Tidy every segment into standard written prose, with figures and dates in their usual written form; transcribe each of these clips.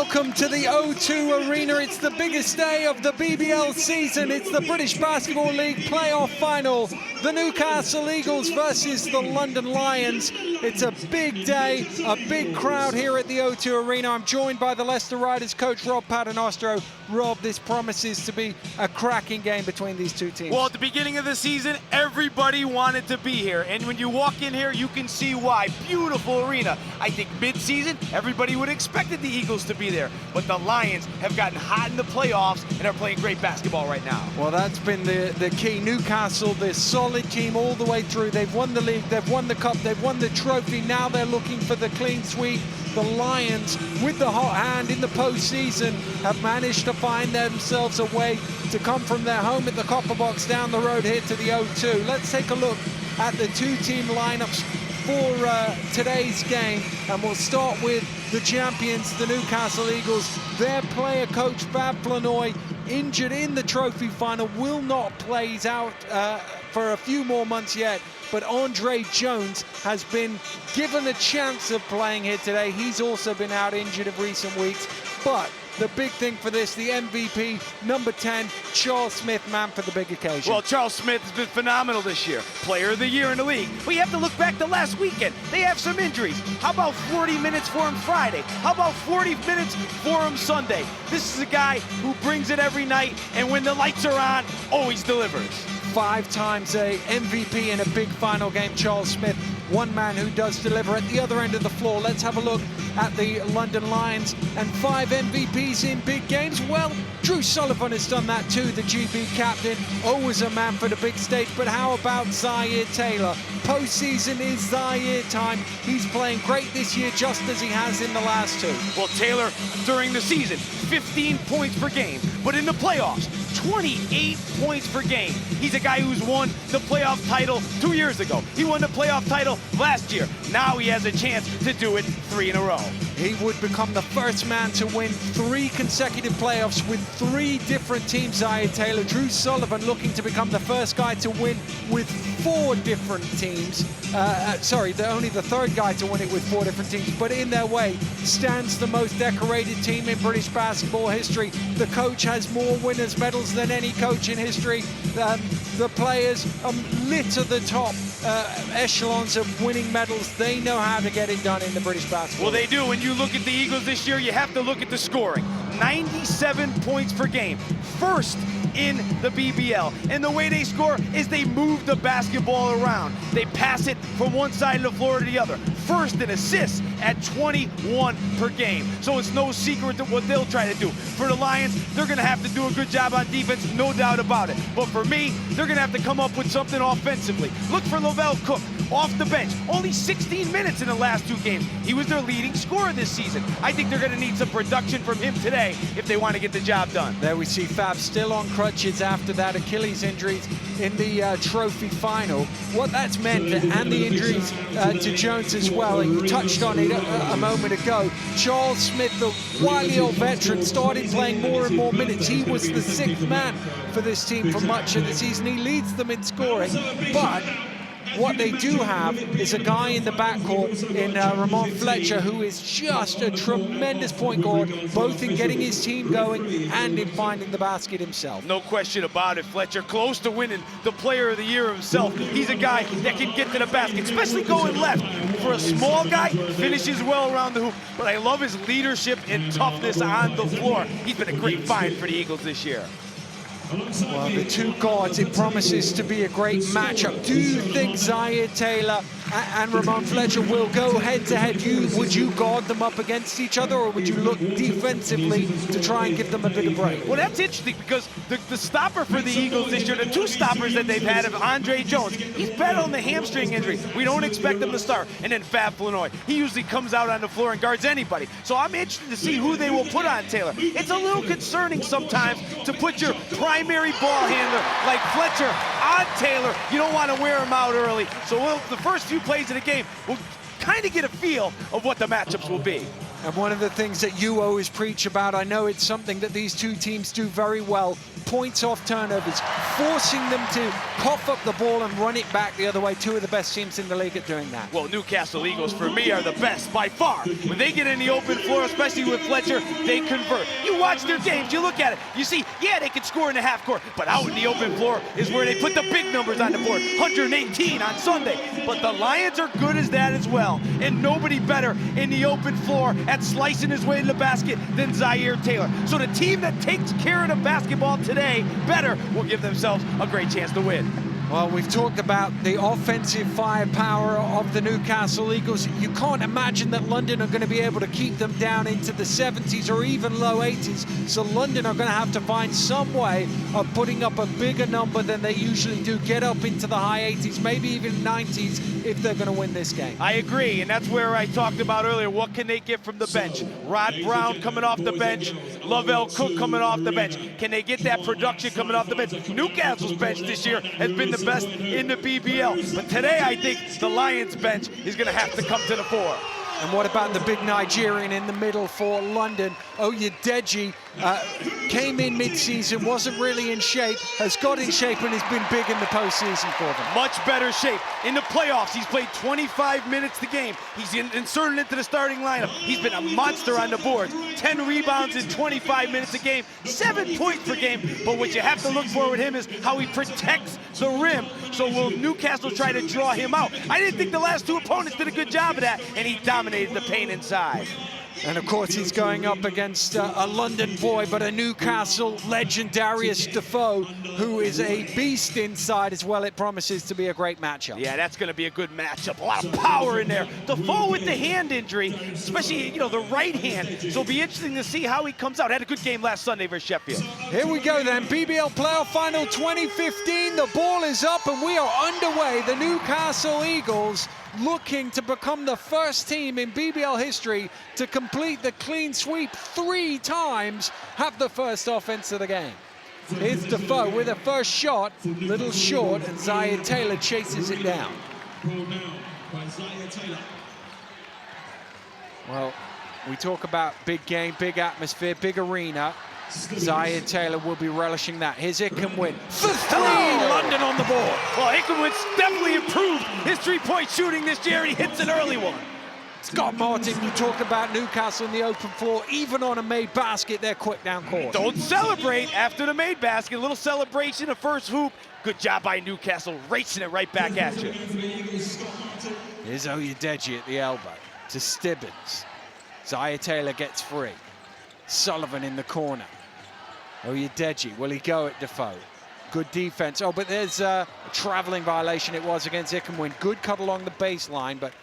Welcome to the O2 Arena. It's the biggest day of the BBL season. It's the British Basketball League playoff final. The Newcastle Eagles versus the London Lions. It's a big day, a big crowd here at the O2 Arena. I'm joined by the Leicester Riders coach, Rob Paternostro. Rob, this promises to be a cracking game between these two teams. Well, at the beginning of the season, everybody wanted to be here. And when you walk in here, you can see why. Beautiful arena. I think mid-season, everybody would have expected the Eagles to be there. But the Lions have gotten hot in the playoffs and are playing great basketball right now. Well, that's been the key. Newcastle, this solid team all the way through. They've won the league, they've won the cup, they've won the trophy. Now they're looking for the clean sweep. The Lions, with the hot hand in the postseason, have managed to find themselves a way to come from their home at the Copper Box down the road here to the O2. Let's take a look at the two-team lineups for today's game, and we'll start with the champions, the Newcastle Eagles. Their player coach, Fab Flanoy, injured in the trophy final, will not play. He's out for a few more months yet. But Andre Jones has been given a chance of playing here today. He's also been out injured of recent weeks. But the big thing for this, the MVP, number 10, Charles Smith, man for the big occasion. Well, Charles Smith has been phenomenal this year. Player of the year in the league. We have to look back to last weekend. They have some injuries. How about 40 minutes for him Friday? How about 40 minutes for him Sunday? This is a guy who brings it every night, and when the lights are on, always delivers. 5 times a MVP in a big final game, Charles Smith, one man who does deliver. At the other end of the floor, let's have a look at the London Lions and 5 MVPs in big games. Well, Drew Sullivan has done that too, the GB captain, always a man for the big stage. But how about Zaire Taylor? Postseason is Zaire time. He's playing great this year, just as he has in the last 2. Well, Taylor, during the season, 15 points per game, but in the playoffs, 28 points per game. He's a guy who's won the playoff title 2 years ago. He won the playoff title last year. Now he has a chance to do it 3 in a row. He would become the first man to win 3 consecutive playoffs with 3 different teams, Zaire Taylor. Drew Sullivan looking to become the first guy to win with 4 different teams. Only the 3rd guy to win it with 4 different teams. But in their way, stands the most decorated team in British basketball history. The coach has more winners' medals than any coach in history. The players litter the top echelons of winning medals. They know how to get it done in the British basketball. Well, they do. When you look at the Eagles this year, you have to look at the scoring. 97 points per game. First in the BBL. And the way they score is they move the basketball around. They pass it from one side of the floor to the other. First in assists at 21 per game. So it's no secret to what they'll try to do. For the Lions, they're going to have to do a good job on defense, no doubt about it. But for me, they're going to have to come up with something offensively. Look for Lavelle Cook off the bench. Only 16 minutes in the last 2 games. He was their leading scorer this season. I think they're going to need some production from him today if they want to get the job done. There we see Fab still on crutches after that Achilles injuries in the trophy final. What that's meant, and the injuries to Jones as well, and you touched on it a moment ago. Charles Smith, the wily old veteran, started playing more and more minutes. He was the 6th man for this team for much of the season. He leads them in scoring, but what they do have is a guy in the backcourt in Ramon Fletcher, who is just a tremendous point guard, both in getting his team going and in finding the basket himself. No question about it. Fletcher close to winning the player of the year himself. He's a guy that can get to the basket, especially going left. For a small guy, finishes well around the hoop. But I love his leadership and toughness on the floor. He's been a great find for the Eagles this year. Well, the 2 guards, it promises to be a great matchup. Do you think Zaire Taylor and Ramon Fletcher will go head-to-head? Would you guard them up against each other, or would you look defensively to try and give them a bit of break? Well, that's interesting because the stopper for the Eagles this year, the 2 stoppers that they've had of Andre Jones, he's battling the hamstring injury. We don't expect him to start. And then Fab Flanoy, he usually comes out on the floor and guards anybody. So I'm interested to see who they will put on Taylor. It's a little concerning sometimes to put your primary ball handler like Fletcher on Taylor. You don't want to wear him out early. So the first few plays of the game, we'll kind of get a feel of what the matchups will be. And one of the things that you always preach about, I know it's something that these two teams do very well, points off turnovers, forcing them to cough up the ball and run it back the other way. Two of the best teams in the league at doing that. Well, Newcastle Eagles, for me, are the best by far. When they get in the open floor, especially with Fletcher, they convert. You watch their games, you look at it, you see, yeah, they can score in the half court, but out in the open floor is where they put the big numbers on the board. 118 on Sunday. But the Lions are good as that as well, and nobody better in the open floor at slicing his way to the basket than Zaire Taylor. So the team that takes care of the basketball today better will give themselves a great chance to win. Well, we've talked about the offensive firepower of the Newcastle Eagles. You can't imagine that London are going to be able to keep them down into the 70s or even low 80s. So London are going to have to find some way of putting up a bigger number than they usually do, get up into the high 80s, maybe even 90s if they're going to win this game. I agree, and that's where I talked about earlier. What can they get from the bench? Rod Brown coming off the bench, Lavelle Cook coming off the bench. Can they get that production coming off the bench? Newcastle's bench this year has been the best in the BBL. But today, I think the Lions bench is going to have to come to the fore. And what about the big Nigerian in the middle for London? Oyedeji came in mid-season, wasn't really in shape, has got in shape and has been big in the postseason for them. Much better shape. In the playoffs, he's played 25 minutes a game. He's inserted into the starting lineup. He's been a monster on the boards. 10 rebounds in 25 minutes a game, 7 points per game. But what you have to look for with him is how he protects the rim. So will Newcastle try to draw him out? I didn't think the last two opponents did a good job of that, and he dominated the paint inside. And of course, he's going up against a London boy, but a Newcastle legend, Darius Defoe, who is a beast inside as well. It promises to be a great matchup. Yeah, that's going to be a good matchup. A lot of power in there. Defoe with the hand injury, especially, you know, the right hand. So it'll be interesting to see how he comes out. Had a good game last Sunday versus Sheffield. Here we go then, BBL Playoff Final 2015. The ball is up and we are underway. The Newcastle Eagles looking to become the first team in BBL history to complete the clean sweep 3 times, have the first offense of the game. Here's Defoe with a first shot, little short, and Zaire Taylor chases it down. Well, we talk about big game, big atmosphere, big arena. Zaire Taylor will be relishing that. Here's Ikenwin for 3, London on the board. Well, Ikenwin's definitely improved his three-point shooting this year, and he hits an early one. Scott Martin, you talk about Newcastle in the open floor, even on a made basket, they're quick down court. Don't celebrate after the made basket. A little celebration, a first hoop. Good job by Newcastle, racing it right back at you. Here's Oyedeji at the elbow to Stibbins. Zaire Taylor gets free. Sullivan in the corner. Oyedeji, will he go at Defoe? Good defense. Oh, but there's a traveling violation. It was against Ikenwin. Good cut along the baseline, but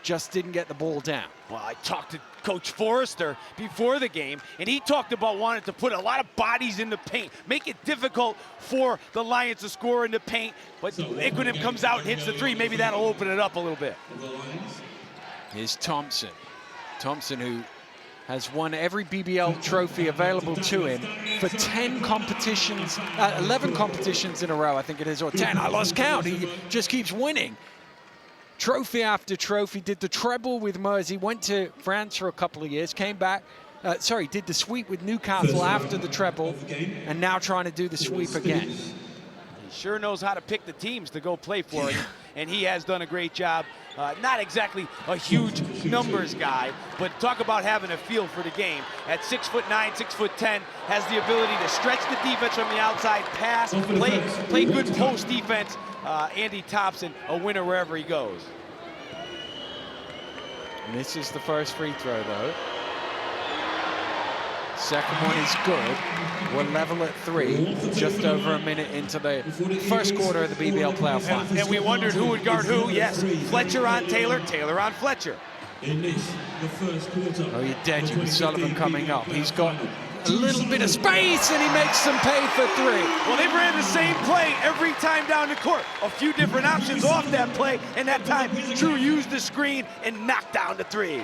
just didn't get the ball down. Well, I talked to Coach Forrester before the game, and he talked about wanting to put a lot of bodies in the paint, make it difficult for the Lions to score in the paint, but Ikenwin comes out and hits the 3. Maybe that'll open it up a little bit. Here's Thompson. Thompson, who has won every BBL trophy available to him for 10 competitions, 11 competitions in a row, I think it is, or 10. I lost count. He just keeps winning. Trophy after trophy, did the treble with Mersey, went to France for a couple of years, came back, did the sweep with Newcastle after the treble, and now trying to do the sweep again. He sure knows how to pick the teams to go play for him, and he has done a great job. Not exactly a huge numbers guy, but talk about having a feel for the game. At 6'9", 6'10", has the ability to stretch the defense from the outside, pass, play good post defense. Andy Thompson, a winner wherever he goes. Misses the first free throw, though. Second one is good. We're level at 3, just over a minute into the first quarter of the BBL playoff final. And we wondered who would guard who. Yes, Fletcher on Taylor, Taylor on Fletcher. Oyedeji with Sullivan coming up. He's got a little bit of space, and he makes them pay for 3. Well, they ran the same play every time down the court. A few different options off that play, and that time Drew used the screen and knocked down the 3.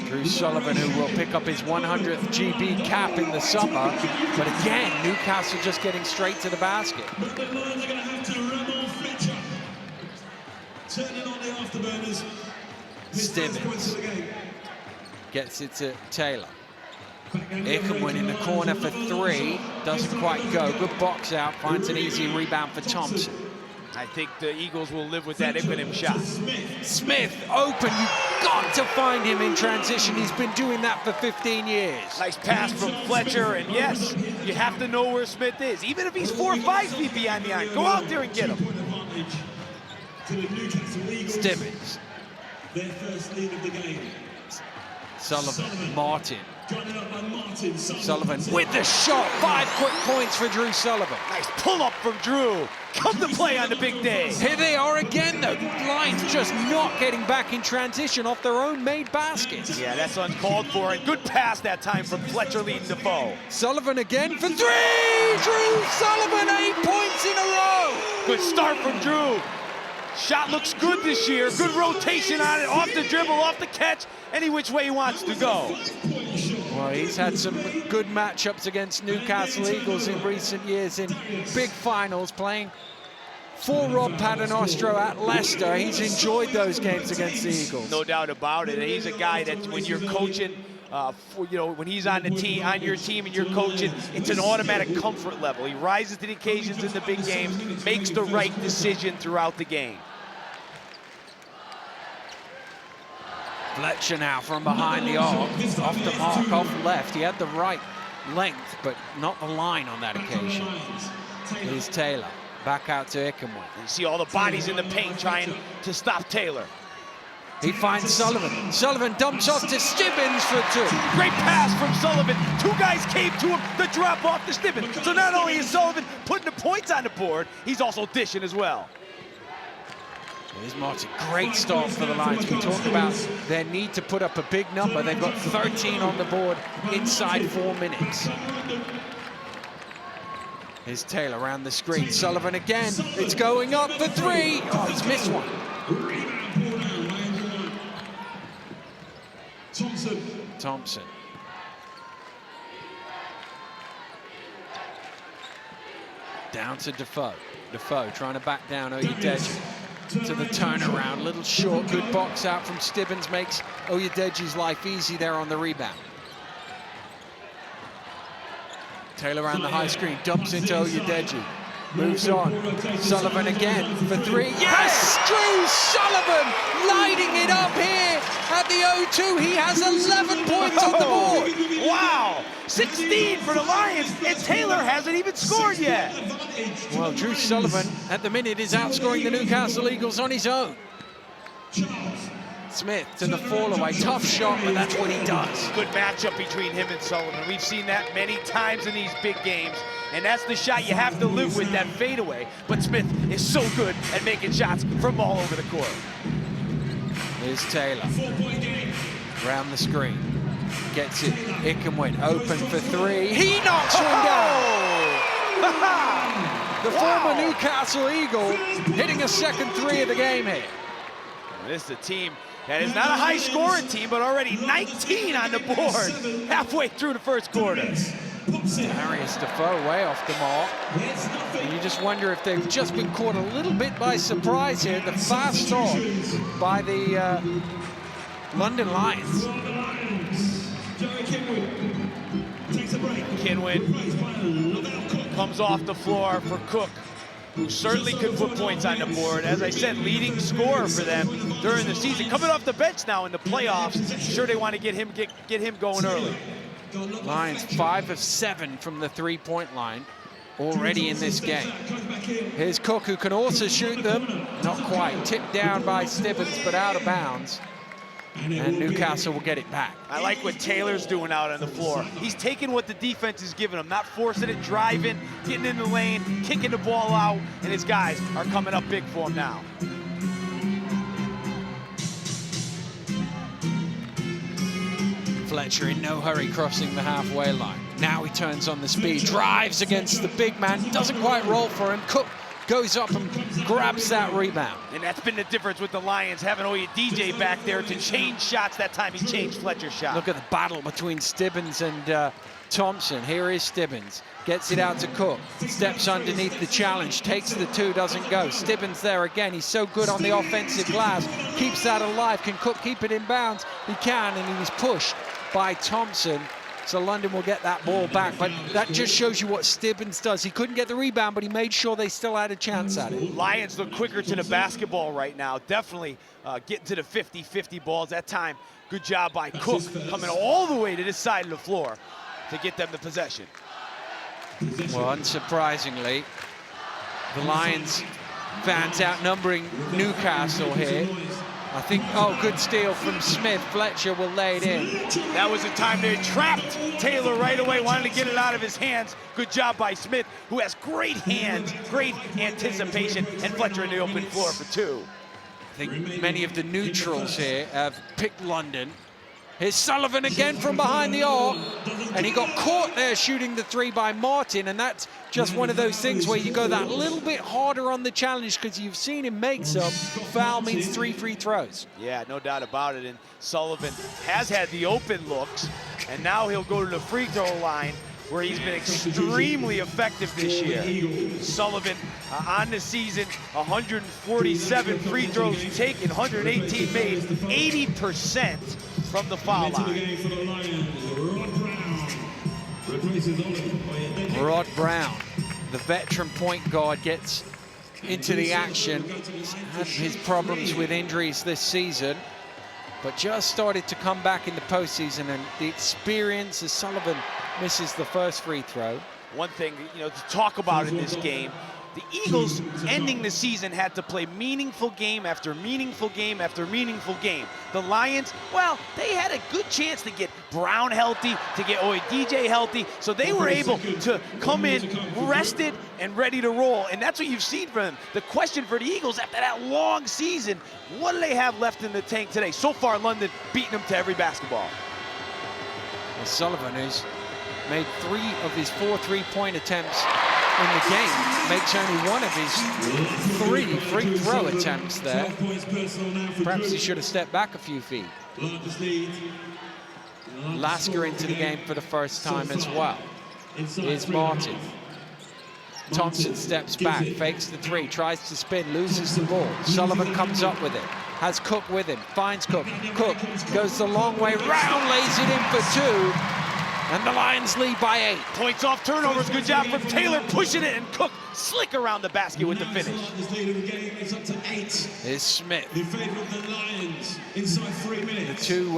Drew Sullivan, who will pick up his 100th GB cap in the summer. But again, Newcastle just getting straight to the basket. But the Lions are going to have to run off Fletcher. Turning on the afterburners. Stibbins Gets it to Taylor. Ickenwin in the corner for three. Doesn't quite go. Good box out. Finds an easy rebound for Thompson. I think the Eagles will live with that Ickenwin shot. Smith open. You've got to find him in transition. He's been doing that for 15 years. Nice pass from Fletcher, and yes, you have to know where Smith is. Even if he's 4 or 5 feet behind the iron, go out there and get him. Stibbins. Their first lead of the game. Sullivan. Martin. Sullivan with the shot. 5 quick points for Drew Sullivan. Nice pull-up from Drew. Come to play on the big day. Here they are again, though. Lions just not getting back in transition off their own made baskets. Yeah, that's uncalled for. And good pass that time from Fletcher leading Defoe. Sullivan again for three. Drew Sullivan, 8 points in a row. Good start from Drew. Shot looks good this year. Good rotation on it. Off the dribble, off the catch. Any which way he wants to go. Well, he's had some good matchups against Newcastle Eagles in recent years in big finals, playing for Rob Paternostro at Leicester. He's enjoyed those games against the Eagles. No doubt about it. And he's a guy that when you're coaching, when he's on the team, on your team, and you're coaching, it's an automatic comfort level. He rises to the occasions in the big games, makes the right decision throughout the game. Fletcher now from behind the arc, off the mark, off left. He had the right length, but not the line on that occasion. Here's Taylor, back out to Ickenwin. You see all the bodies in the paint trying to stop Taylor. He finds Sullivan. Sullivan dumps off to Stibbins for two. Great pass from Sullivan. 2 guys came to him, the drop off to Stibbins. So not only is Sullivan putting the points on the board, he's also dishing as well. Here's Martin. Great start for the Lions. We talked about their need to put up a big number. They've got 13 on the board inside 4 minutes. Here's Taylor around the screen. Sullivan again. It's going up for three. Oh, he's missed one. Thompson. Down to Defoe. Defoe trying to back down Oyedeji. To the turnaround, little short, good box out from Stibbins makes Oyedeji's life easy there on the rebound. Taylor around the high screen, dumps into Oyedeji, moves on. Sullivan again for three. Yes, Drew Sullivan lighting it up here at the O2. He has 11 points on the board. Wow, 16 for the Lions, and Taylor hasn't even scored yet. Well, Drew Sullivan at the minute is outscoring the Newcastle Eagles on his own. Smith to the fall away, tough shot, but that's what he does. Good matchup between him and Sullivan. We've seen that many times in these big games, and that's the shot you have to live with, that fadeaway. But Smith is so good at making shots from all over the court. Here's Taylor, around the screen, gets it, Ickenwin, open for three, he knocks one down! The former Newcastle Eagle hitting a second three of the game here. This is a team that is not a high-scoring team, but already 19 on the board halfway through the first quarter. Darius Defoe way off the mark. And you just wonder if they've just been caught a little bit by surprise here. The fast start by the London Lions. Kinwin comes off the floor for Cook, who certainly could put points on the board. As I said, leading scorer for them during the season. Coming off the bench now in the playoffs. Sure they want to get him going early. Lions 5 of 7 from the three-point line already in this game. Here's Cook, who can also shoot them. Not quite. Tipped down by Stibbins, but out of bounds. And Newcastle will get it back. I like what Taylor's doing out on the floor. He's taking what the defense is giving him, not forcing it, driving, getting in the lane, kicking the ball out, and his guys are coming up big for him now. Fletcher in no hurry crossing the halfway line. Now he turns on the speed, drives against the big man, doesn't quite roll for him. Cook goes up and grabs that rebound. And that's been the difference with the Lions, having DJ back there to change shots. That time he changed Fletcher's shot. Look at the battle between Stibbins and Thompson. Here is Stibbins, gets it out to Cook, steps underneath the challenge, takes the two, doesn't go. Stibbins there again, he's so good on the offensive glass, keeps that alive. Can Cook keep it in bounds? He can, and he was pushed by Thompson. So London will get that ball back, but that just shows you what Stibbins does. He couldn't get the rebound, but he made sure they still had a chance at it. Lions look quicker to the basketball right now. Definitely getting to the 50-50 balls. That time, good job by Cook coming all the way to this side of the floor to get them the possession. Well, unsurprisingly, the Lions fans outnumbering Newcastle here. I think, oh, good steal from Smith. Fletcher will lay it in. That was the time they trapped Taylor right away, wanted to get it out of his hands. Good job by Smith, who has great hands, great anticipation, and Fletcher in the open floor for two. I think many of the neutrals here have picked London. Here's Sullivan again from behind the arc, and he got caught there shooting the three by Martin, and that's just one of those things where you go that little bit harder on the challenge because you've seen him make some. Foul means 3 free throws. Yeah, no doubt about it, and Sullivan has had the open looks, and now he'll go to the free throw line where he's been extremely effective this year. Sullivan on the season, 147 free throws taken, 118 made, 80% from the foul line. Rod Brown, the veteran point guard, gets into the action. He's had his problems with injuries this season, but just started to come back in the postseason, and the experience as Sullivan misses the first free throw. One thing, you know, to talk about in this game, the Eagles ending the season had to play meaningful game after meaningful game after meaningful game. The Lions, well, they had a good chance to get Brown healthy, to get DJ healthy, so they were able to come in rested and ready to roll, and that's what you've seen from them. The question for the Eagles after that long season, what do they have left in the tank today? So far, London beating them to every basketball. Well, Sullivan, who's made 3 of his 4 three-point attempts in the game, makes only 1 of his 3 free throw attempts there. Perhaps he should have stepped back a few feet. Lasker into the game for the first time as well. Here's Martin. Thompson steps back, fakes the 3, tries to spin, loses the ball. Sullivan comes up with it, has Cook with him, finds Cook. Cook goes the long way round, lays it in for 2. And the Lions lead by 8. Points off turnovers, good job from Taylor pushing it, and Cook slick around the basket with the finish. Here's Smith. In favor of the Lions, inside 3 minutes. The 2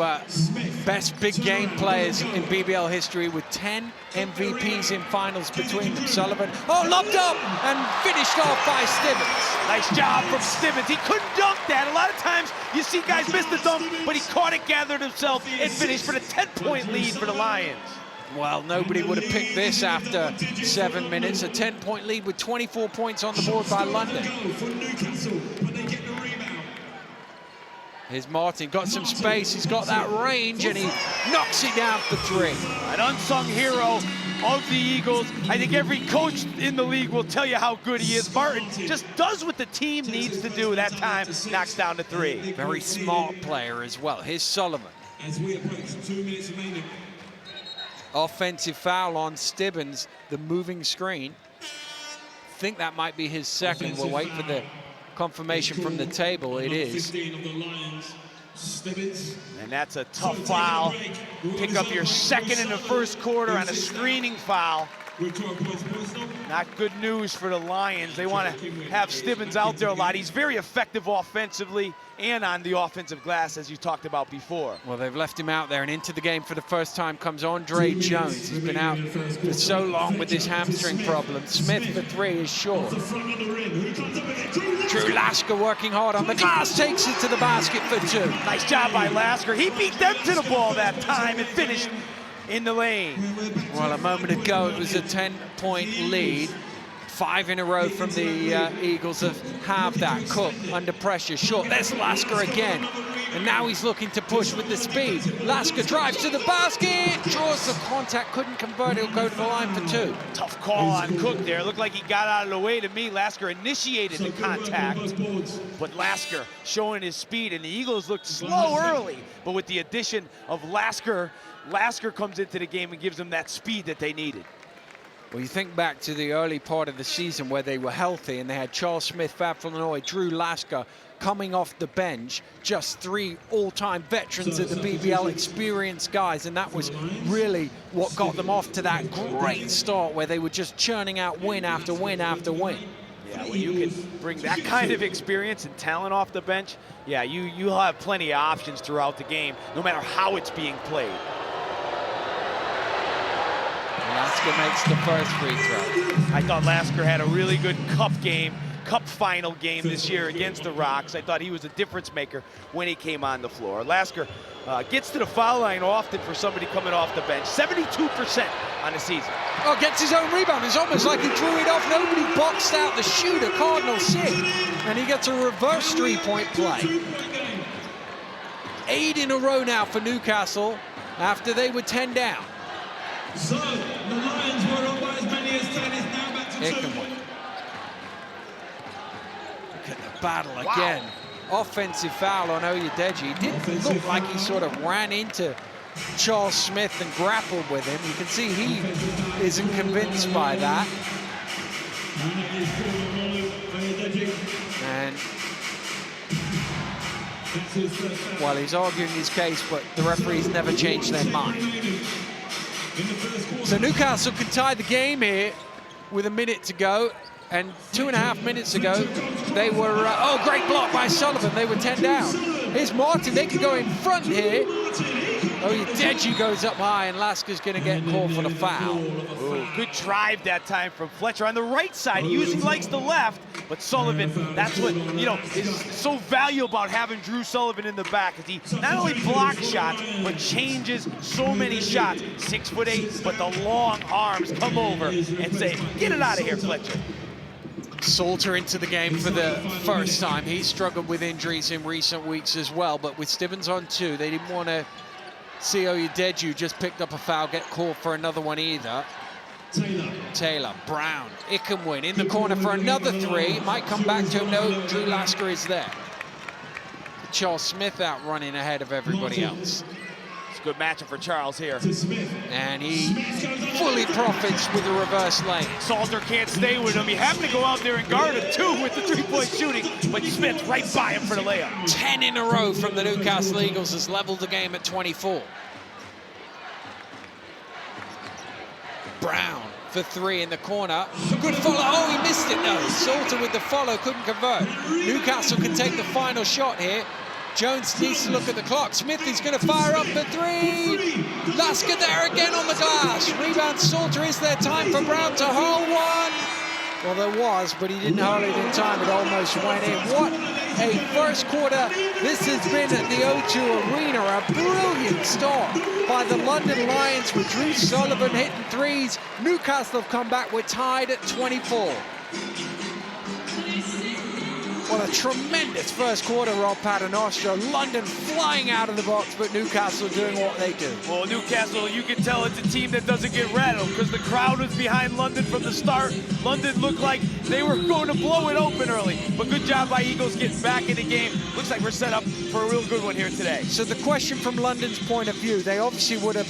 best big game players in BBL history with 10 MVPs in finals between them. Sullivan, oh, lobbed up and finished off by Stibbins. Nice job from Stibbins. He couldn't dunk that. A lot of times you see guys miss the dunk, but he caught it, gathered himself, and finished for the 10-point lead for the Lions. Well, nobody would have picked this after 7 minutes. A 10-point lead with 24 points on the board by London. Here's Martin, got some space, he's got that range, and he knocks it down for 3. An unsung hero of the Eagles. I think every coach in the league will tell you how good he is. Martin just does what the team needs to do. That time, knocks down to 3. Very smart player as well. Here's Sullivan. As we approach 2 minutes remaining. Offensive foul on Stibbins, the moving screen. Think that might be his second. We'll wait for the confirmation from the table. It is. And that's a tough foul. Pick up your second in the first quarter on a screening foul. Not good news for the Lions. They want to have Stibbins out there a lot. He's very effective offensively and on the offensive glass, as you talked about before. Well, they've left him out there, and into the game for the first time comes Andre Jones. He's been out for so long with this hamstring problem. Smith for 3 is short. Drew Lasker working hard on the glass, takes it to the basket for 2. Nice job by Lasker. He beat them to the ball that time and finished in the lane. Well, a moment ago, it was a 10-point lead. 5 in a row from the Eagles have that. Cook under pressure, short. There's Lasker again. And now he's looking to push with the speed. Lasker drives to the basket, draws the contact, couldn't convert. He'll go to the line for 2. Tough call on Cook there. Looked like he got out of the way to me. Lasker initiated the contact, but Lasker showing his speed, and the Eagles looked slow early, but with the addition of Lasker, Lasker comes into the game and gives them that speed that they needed. Well, you think back to the early part of the season where they were healthy and they had Charles Smith, Fab Flanoy, Drew Lasker coming off the bench, just 3 all-time veterans of the BBL, experienced guys, and that was really what got them off to that great start where they were just churning out win after win after win. Yeah, when you can bring that kind of experience and talent off the bench, yeah, you'll have plenty of options throughout the game, no matter how it's being played. Lasker makes the first free throw. I thought Lasker had a really good cup final game this year against the Rocks. I thought he was a difference maker when he came on the floor. Lasker gets to the foul line often for somebody coming off the bench. 72% on the season. Oh, gets his own rebound. It's almost like he drew it off. Nobody boxed out the shooter. Cardinal sick. And he gets a reverse three-point play. 8 in a row now for Newcastle after they were 10 down. So, the Lions were up by as many as 10, is now back to 2. Look at the battle again. Offensive foul on Oyedeji. It didn't look like he sort of ran into Charles Smith and grappled with him. You can see he isn't convinced by that. And well, he's arguing his case, but the referees never changed their mind. So Newcastle can tie the game here with a minute to go, and 2.5 minutes ago they were oh, great block by Sullivan. They were 10 down. Here's Martin. They can go in front here. Oyedeji goes up high, and Lasker's going to get called for the foul. Ooh, good drive that time from Fletcher on the right side. He usually likes the left, but Sullivan, that's what, you know, is so valuable about having Drew Sullivan in the back, is he not only blocks shots, but changes so many shots. 6'8", but the long arms come over and say, get it out of here, Fletcher. Salter into the game for the first time. He's struggled with injuries in recent weeks as well, but with Stevens on 2, they didn't want to see Oyedeji, just picked up a foul, get called for another one either. Taylor, Brown, Ikenwin in the corner for another 3. Might come back to him. No, Drew Lasker is there. Charles Smith out running ahead of everybody else. It's a good matchup for Charles here. And he fully profits with the reverse lane. Salter can't stay with him. You have to go out there and guard him too with the 3-point shooting, but Smith right by him for the layup. 10 in a row from the Newcastle Eagles has leveled the game at 24. Brown for 3 in the corner. Good follow. Oh, he missed it though. Salter with the follow, couldn't convert. Newcastle can take the final shot here. Jones needs to look at the clock. Smith is going to fire up for 3. Lasker there again on the glass. Rebound Salter. Is there time for Brown to hold one? Well, there was, but he didn't hold it in time. It almost went in. What a first quarter this has been at the O2 Arena. A brilliant start by the London Lions with Drew Sullivan hitting 3s. Newcastle have come back. We're tied at 24. What a tremendous first quarter, Rob Paternostro. London flying out of the box, but Newcastle doing what they do. Well, Newcastle, you can tell it's a team that doesn't get rattled because the crowd was behind London from the start. London looked like they were going to blow it open early, but good job by Eagles getting back in the game. Looks like we're set up for a real good one here today. So the question from London's point of view, they obviously would have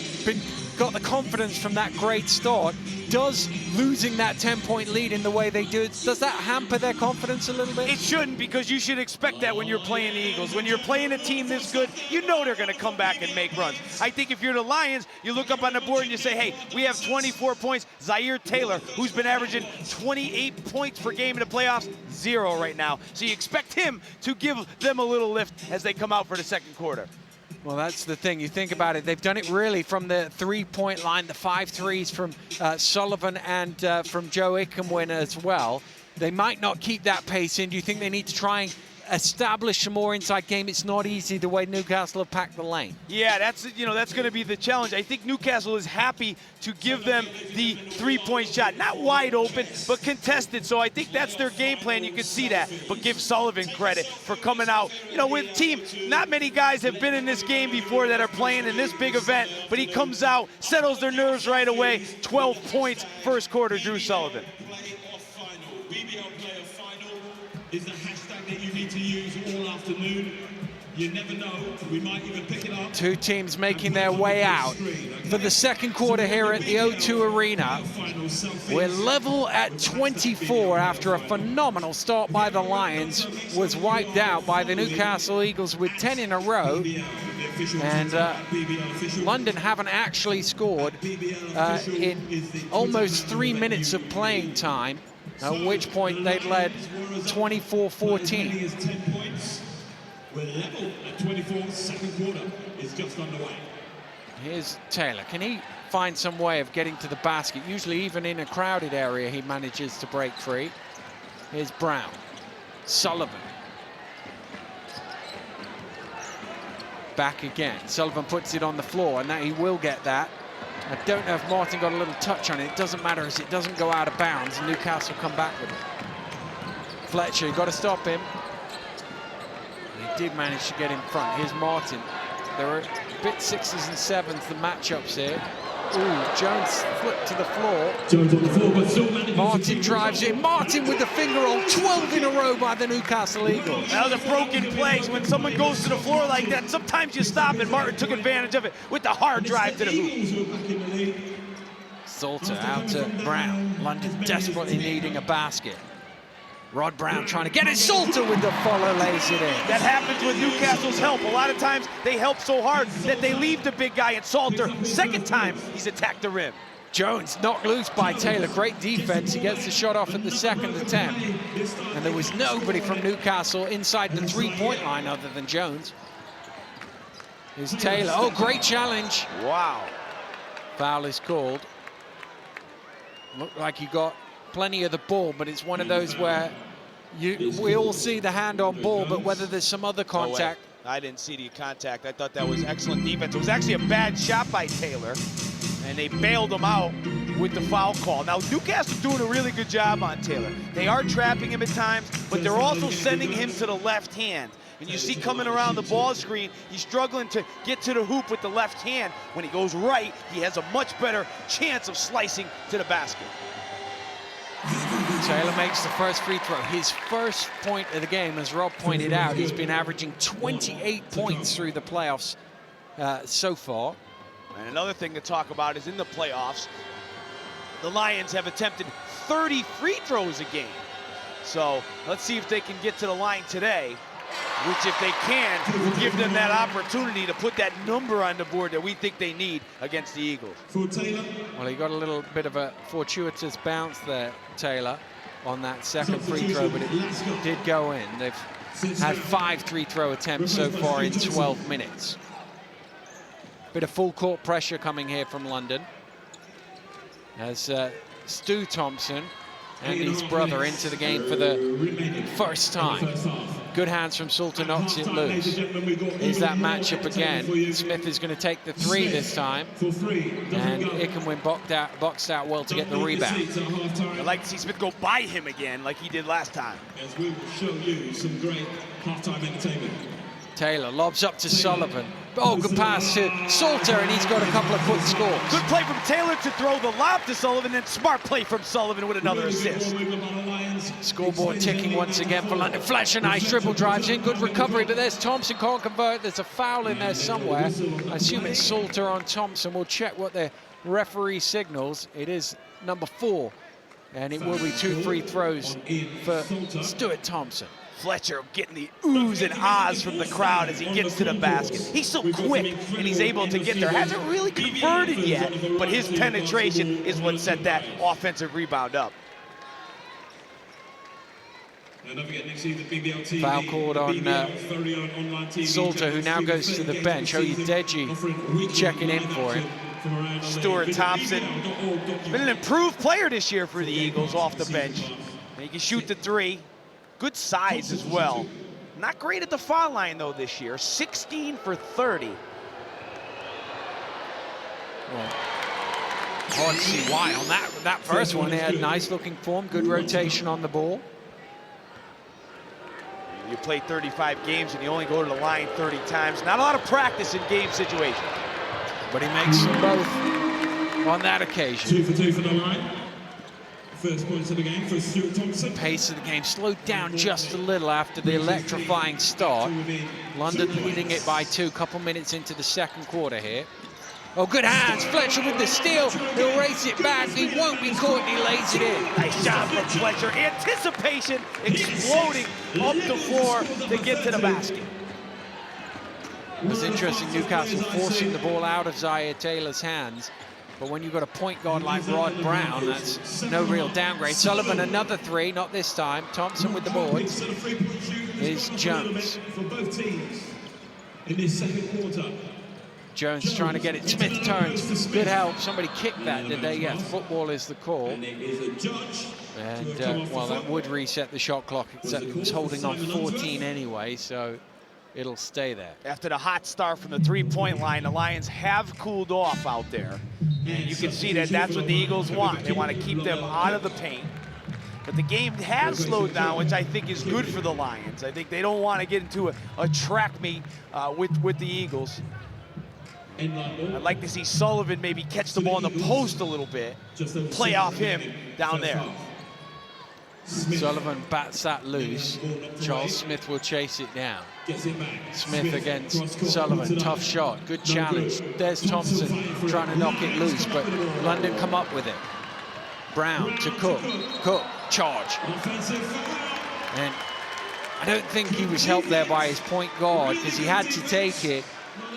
got the confidence from that great start. Does losing that 10-point lead in the way they do, does that hamper their confidence a little bit? It shouldn't, because you should expect that when you're playing the Eagles. When you're playing a team this good, you know they're going to come back and make runs. I think if you're the Lions, you look up on the board and you say, hey, we have 24 points. Zaire Taylor, who's been averaging 28 points per game in the playoffs, 0 right now. So you expect him to give them a little lift as they come out for the second quarter. Well, that's the thing. You think about it, they've done it really from the 3-point line, the 5 threes from Sullivan and from Joe Ikenwin as well. They might not keep that pace in. Do you think they need to try and establish some more inside game? It's not easy the way Newcastle have packed the lane. Yeah, that's going to be the challenge. I think Newcastle is happy to give them the 3-point shot. Not wide open, but contested. So I think that's their game plan. You can see that. But give Sullivan credit for coming out. You know, with a team, not many guys have been in this game before that are playing in this big event, but he comes out, settles their nerves right away. 12 points, first quarter, Drew Sullivan. Playoff final, BBL playoff final is the hashtag that you need to use all afternoon. You never know, we might even pick it up. Two teams making their way out for the second quarter here at the O2 Arena. We're level at 24 after a phenomenal start by the Lions was wiped out by the Newcastle Eagles with 10 in a row. And London haven't actually scored in almost 3 minutes of playing time, at which point they'd led 24-14. We're level at 24, second quarter is just underway. Here's Taylor. Can he find some way of getting to the basket? Usually even in a crowded area, he manages to break free. Here's Brown. Sullivan. Back again. Sullivan puts it on the floor, and that he will get that. I don't know if Martin got a little touch on it. It doesn't matter as it doesn't go out of bounds, and Newcastle come back with it. Fletcher, you've got to stop him. He did manage to get in front. Here's Martin. There are a bit 6s and 7s, the matchups here. Ooh, Jones flipped to the floor. Jones on the floor, but still managing. Martin drives in. Martin with the finger roll, 12 in a row by the Newcastle Eagles. That was a broken play. When someone goes to the floor like that, sometimes you stop, and Martin took advantage of it with the hard drive to the hoop. Salter out to Brown. London desperately needing a basket. Rod Brown trying to get it. Salter with the follow, lays it in. That happens with Newcastle's help. A lot of times they help so hard that they leave the big guy, and Salter, second time he's attacked the rim. Jones knocked loose by Taylor. Great defense. He gets the shot off at the second attempt. And there was nobody from Newcastle inside the three-point line other than Jones. Here's Taylor. Oh, great challenge. Wow. Foul is called. Looked like he got plenty of the ball, but it's one of those where we all see the hand on ball, but whether there's some other contact. No, I didn't see the contact. I thought that was excellent defense. It was actually a bad shot by Taylor, and they bailed him out with the foul call. Now, Newcastle's doing a really good job on Taylor. They are trapping him at times, but they're also sending him to the left hand. And you see coming around the ball screen, he's struggling to get to the hoop with the left hand. When he goes right, he has a much better chance of slicing to the basket. Taylor makes the first free throw. His first point of the game, as Rob pointed out, he's been averaging 28 points through the playoffs so far. And another thing to talk about is in the playoffs, the Lions have attempted 30 free throws a game. So let's see if they can get to the line today, which if they can, will give them that opportunity to put that number on the board that we think they need against the Eagles. Well, he got a little bit of a fortuitous bounce there, Taylor, on that second free throw, but it did go in. They've had 5 free throw attempts so far in 12 minutes. Bit of full court pressure coming here from London as Stu Thompson and his brother into the game for the first time. Good hands from Salter, knocks it loose. Here's that matchup again. Smith is going to take the 3 this time. And Ickenwin boxed out well to get the rebound. I'd like to see Smith go by him again like he did last time. As we will show you some great halftime entertainment. Taylor lobs up to Sullivan. Oh, good pass to Salter, and he's got a couple of quick scores. Good play from Taylor to throw the lob to Sullivan, and smart play from Sullivan with another assist. Scoreboard ticking once again for London. Fletcher, nice dribble, drives in, good recovery, but there's Thompson, can't convert. There's a foul in there somewhere. I assume it's Salter on Thompson. We'll check what the referee signals. It is number 4, and it will be 2 free throws for Stuart Thompson. Fletcher getting the oohs and ahs from the crowd as he gets to the basket. He's so quick and he's able to get there. Hasn't really converted yet, but his penetration is what set that offensive rebound up. Foul called on Salter, who now goes to the bench. Oyedeji checking in for him. Stuart Thompson, been an improved player this year for the Eagles off the bench. And he can shoot the 3. Good size as well. Not great at the foul line, though, this year. 16 for 30. Well, hard to see why on that first one. He had nice looking form, good rotation on the ball. You play 35 games and you only go to the line 30 times. Not a lot of practice in game situations. But he makes them both on that occasion. 2 for 2 for the line. First points of the game for Stuart Thompson. Pace of the game slowed down just a little after the electrifying start. London leading it by 2, couple minutes into the second quarter here. Oh, good hands, Fletcher with the steal. He'll race it back, he won't be caught, and he lays it in. Nice job from Fletcher. Anticipation exploding up the floor to get to the basket. It was interesting, Newcastle forcing the ball out of Zaire Taylor's hands. But when you've got a point guard like Rod Brown, that's no real downgrade. Sullivan, another 3, not this time. Thompson with the boards. Here's Jones. For both teams in this second quarter. Jones trying to get it. Smith turns. Good help. Somebody kicked that, did they? Yes, football is the call. And, well, that would reset the shot clock, except it was holding on 14 anyway, so it'll stay there. After the hot start from the three-point line, the Lions have cooled off out there. And you can see that that's what the Eagles want. They want to keep them out of the paint. But the game has slowed down, which I think is good for the Lions. I think they don't want to get into a track meet with the Eagles. I'd like to see Sullivan maybe catch the ball in the post a little bit, play off him down there. Sullivan bats that loose. Charles Smith will chase it down. Smith against Sullivan, tough shot, good challenge. There's Thompson trying to knock it loose, but London come up with it. Brown to Cook, Cook, charge. And I don't think he was helped there by his point guard, because he had to take it,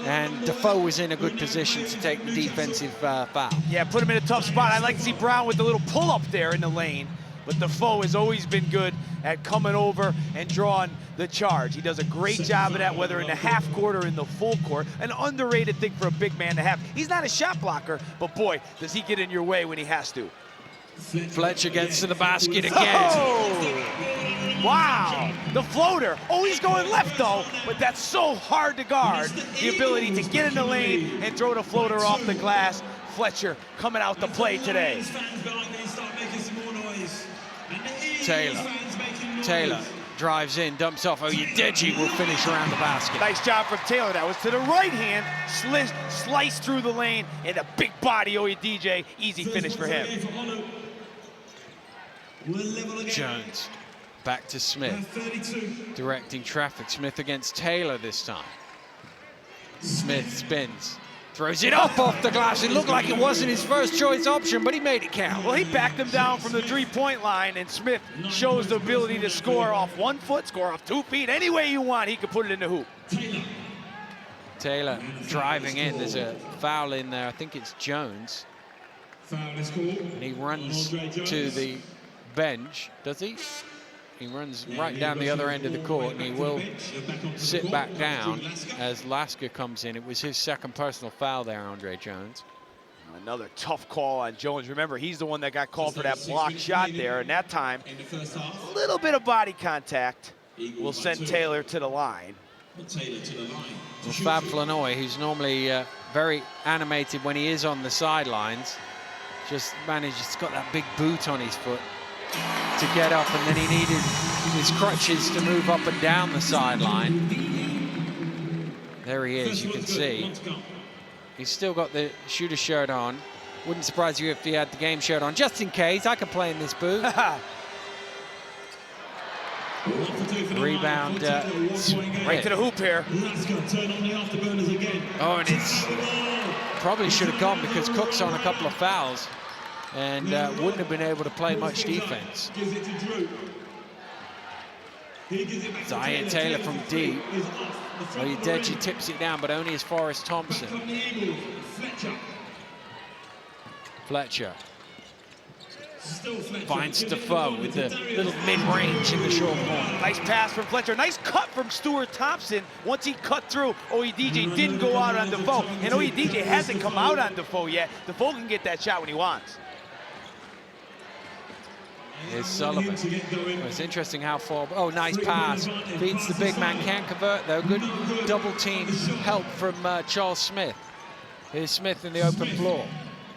and Defoe was in a good position to take the defensive foul. Yeah, put him in a tough spot. I'd like to see Brown with the little pull-up there in the lane. But Defoe has always been good at coming over and drawing the charge. He does a great job of that, whether in the half court or in the full court. An underrated thing for a big man to have. He's not a shot blocker, but boy, does he get in your way when he has to. Fletcher gets to the basket again. Oh! Wow, the floater. Oh, he's going left though, but that's so hard to guard. The ability to get in the lane and throw the floater off the glass. Fletcher coming out to play today. Taylor drives in, dumps off. Oyedeji will finish around the basket. Nice job from Taylor. That was to the right hand, sliced through the lane, and a big body Oyedeji. Easy finish for him. Jones back to Smith, directing traffic. Smith against Taylor this time. Smith spins. Throws it up off the glass. It looked like it wasn't his first choice option, but he made it count. Well, he backed him down from the three-point line, and Smith shows the ability to score off 1 foot, score off 2 feet. Any way you want, he can put it in the hoop. Taylor driving in. There's a foul in there. I think it's Jones. Foul is called. And he runs to the bench, does he? He runs right down the other end of the court, and he will sit back down as Lasker comes in. It was his second personal foul there, Andre Jones. Another tough call on Jones. Remember, he's the one that got called for that block shot there, and that time, a little bit of body contact will send Taylor to the line. Well, Fab Flanoy, who's normally very animated when he is on the sidelines, just manages, got that big boot on his foot to get up, and then he needed his crutches to move up and down the sideline. There he is, you can see. He's still got the shooter shirt on. Wouldn't surprise you if he had the game shirt on, just in case. I could play in this boot. Rebound, right to the hoop here. Oh, and it's probably should have gone because Cook's on a couple of fouls and wouldn't have been able to play much defense. Zaire Taylor from deep. Oyedeji tips it down, but only as far as Thompson. Fletcher finds Defoe with the little mid-range in the short corner. Nice pass from Fletcher. Nice cut from Stuart Thompson. Once he cut through, Oyedeji didn't go out on Defoe. And Oyedeji hasn't come out on Defoe yet. Defoe can get that shot when he wants. Here's Sullivan. Oh, it's interesting how far. Oh, nice pass. Feeds the big man. Can't convert, though. Good double team help from Charles Smith. Here's Smith in the open floor.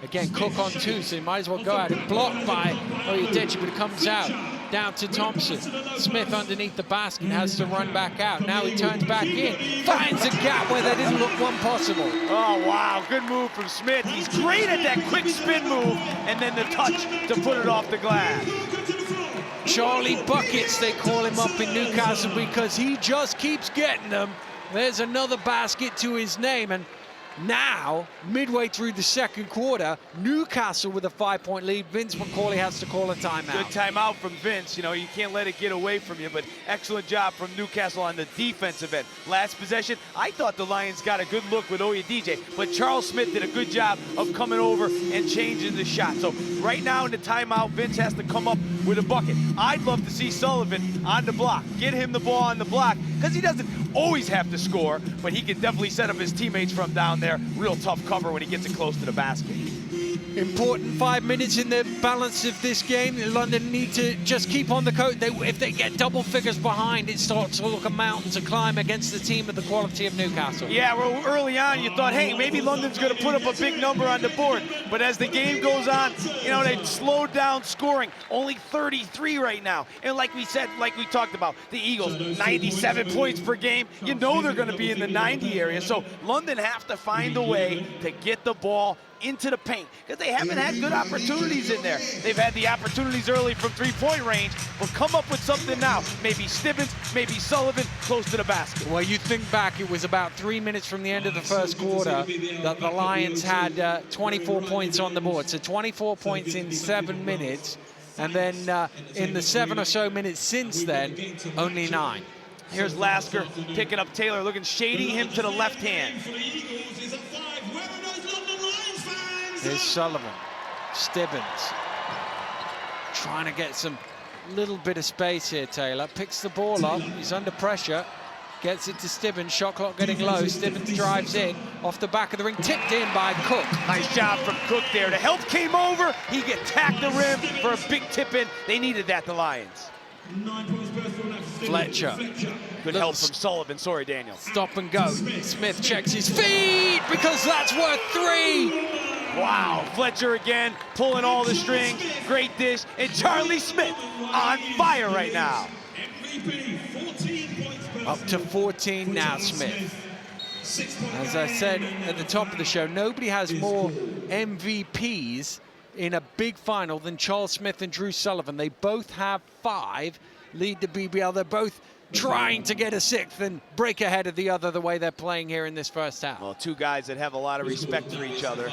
Again, Cook on two, so he might as well go at it. Blocked by Oyedeji, but it comes out. Now to Thompson. Smith underneath the basket, has to run back out. Now he turns back in, finds a gap where there didn't look one possible. Oh, wow, good move from Smith. He's great at that quick spin move, and then the touch to put it off the glass. Charlie Buckets, they call him up in Newcastle, because he just keeps getting them. There's another basket to his name, and now, midway through the second quarter, Newcastle with a 5-point lead. Vince McCauley has to call a timeout. Good timeout from Vince. You know, you can't let it get away from you, but excellent job from Newcastle on the defensive end. Last possession, I thought the Lions got a good look with Oyedije, but Charles Smith did a good job of coming over and changing the shot. So right now in the timeout, Vince has to come up with a bucket. I'd love to see Sullivan on the block. Get him the ball on the block, because he doesn't always have to score, but he can definitely set up his teammates from down there. Real tough cover when he gets it close to the basket. Important 5 minutes in the balance of this game. London need to just keep on the coat. If they get double figures behind, it starts to look a mountain to climb against the team of the quality of Newcastle. Yeah, well, early on you thought, hey, maybe London's going to put up a big number on the board. But as the game goes on, you know, they slowed down scoring. Only 33 right now. And like we said, like we talked about, the Eagles, 97 points per game. You know they're going to be in the 90 area. So London have to find a way to get the ball into the paint, because they haven't had good opportunities in there. They've had the opportunities early from three-point range, but come up with something now. Maybe Stibbins, maybe Sullivan, close to the basket. Well, you think back, it was about 3 minutes from the end of the first quarter that the Lions had 24 points on the board. So 24 points in 7 minutes. And then in the 7 or so minutes since then, only 9. Here's Lasker picking up Taylor, looking, shading him to the left hand. Here's Sullivan, Stibbins, trying to get some little bit of space here. Taylor picks the ball up, he's under pressure, gets it to Stibbins, shot clock getting low, Stibbins drives in, off the back of the ring, tipped in by Cook. Nice job from Cook there. The help came over, he get tacked the rim for a big tip in. They needed that, the Lions. Fletcher. Good help from Sullivan, sorry Daniel. Stop and go, Smith checks his feet, because that's worth 3. Wow, Fletcher again, pulling all the strings, great dish, and Charlie Smith on fire right now. Up to 14 now, Smith. As I said at the top of the show, nobody has more MVPs in a big final than Charles Smith and Drew Sullivan. They both have 5, lead the BBL. They're both trying to get a 6th and break ahead of the other the way they're playing here in this first half. Well, two guys that have a lot of respect for each other,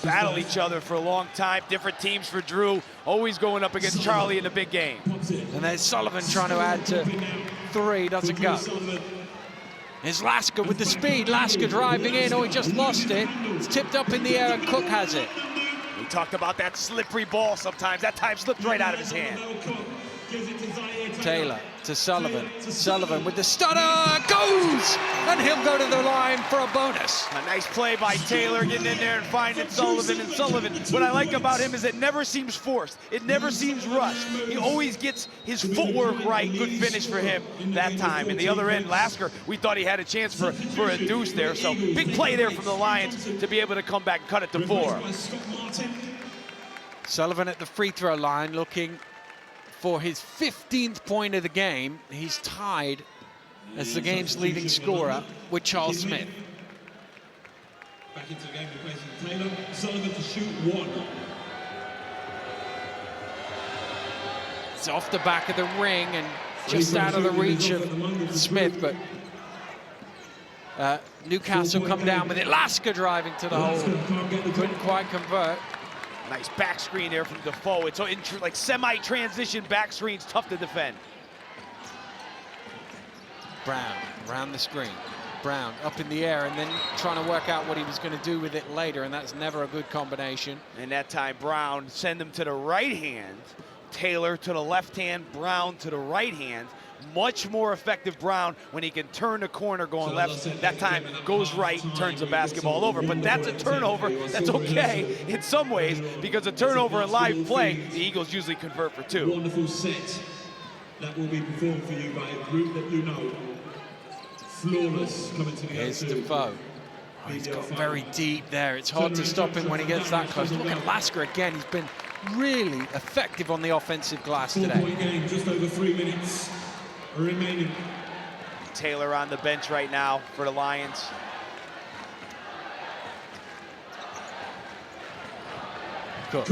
battle each other for a long time. Different teams for Drew, always going up against Charlie in the big game. And there's Sullivan trying to add to 3, doesn't go. Here's Lasker with the speed, Lasker driving in, oh, he just lost it. It's tipped up in the air and Cook has it. We talked about that slippery ball sometimes. That time slipped right out of his hand. Taylor to Sullivan. Sullivan with the stunner, goes! And he'll go to the line for a bonus. A nice play by Taylor, getting in there and finding Sullivan. And Sullivan, what I like about him is it never seems forced. It never seems rushed. He always gets his footwork right. Good finish for him that time. And the other end, Lasker, we thought he had a chance for a deuce there. So big play there from the Lions to be able to come back and cut it to 4. Sullivan at the free throw line looking for his 15th point of the game. He's tied as the game's leading scorer with Charles Smith. Back into the game, replacing Taylor. Sullivan to shoot 1. It's off the back of the ring and just out of the reach of Smith, but Newcastle come down with it. Lasker driving to the hole, couldn't quite convert. Nice back screen there from Defoe. It's like semi-transition back screens, tough to defend. Brown around the screen. Brown up in the air and then trying to work out what he was going to do with it later, and that's never a good combination. And that time Brown send him to the right hand. Taylor to the left hand, Brown to the right hand. Much more effective Brown when he can turn the corner going left. That time goes right and turns the basketball over. But that's a turnover. That's okay in some ways, because a turnover in live play, the Eagles usually convert for 2. Wonderful set that will be performed for you by a group that you know. Flawless coming together. Here's Defoe. Oh, he's got very deep there. It's hard to stop him when he gets that close. Look at Lasker again. He's been really effective on the offensive glass today. 4-point game, just over 3 minutes remaining. Taylor on the bench right now for the Lions. Cook.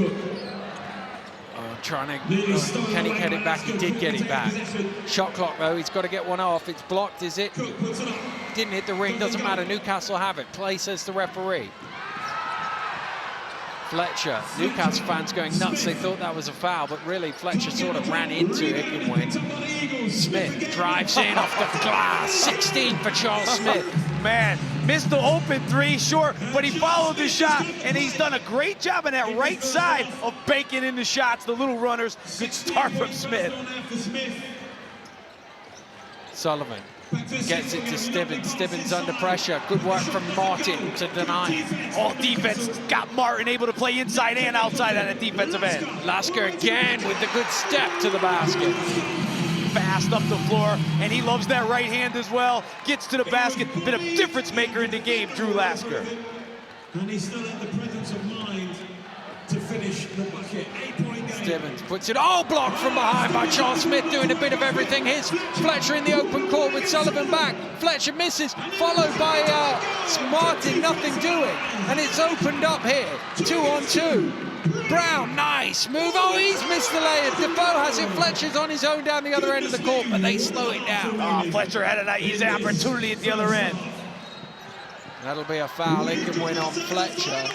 Trying to, can he get it back? He did get it back. Shot clock though, he's got to get one off. It's blocked, is it? Didn't hit the ring, doesn't matter. Newcastle have it. Play, says the referee. Fletcher, Newcastle fans going nuts. They thought that was a foul, but really Fletcher sort of ran into Hickenwin. Smith drives in off the glass. 16 for Charles Smith. Man, missed the open three, sure, but he followed the shot, and he's done a great job on that right side of banking in the shots. The little runners, good start from Smith. Sullivan gets it to Stibbins. Stibbins under pressure. Good work from Martin to deny. All defense got Martin able to play inside and outside on the defensive end. Lasker again with the good step to the basket. Fast up the floor, and he loves that right hand as well. Gets to the basket, been a difference maker in the game, Drew Lasker. And he still had the presence of mind to finish the bucket. 8-point game. Stibbins puts it all blocked from behind by Charles Smith, doing a bit of everything. Here's Fletcher in the open court with Sullivan back. Fletcher misses, followed by Martin, nothing doing. And it's opened up here, 2-on-2. Brown, nice move. Oh, he's missed the layup. Defoe has it. Fletcher's on his own down the other end of the court, but they slow it down. Oh, Fletcher had an easy opportunity at the other end. That'll be a foul. It can win on Fletcher,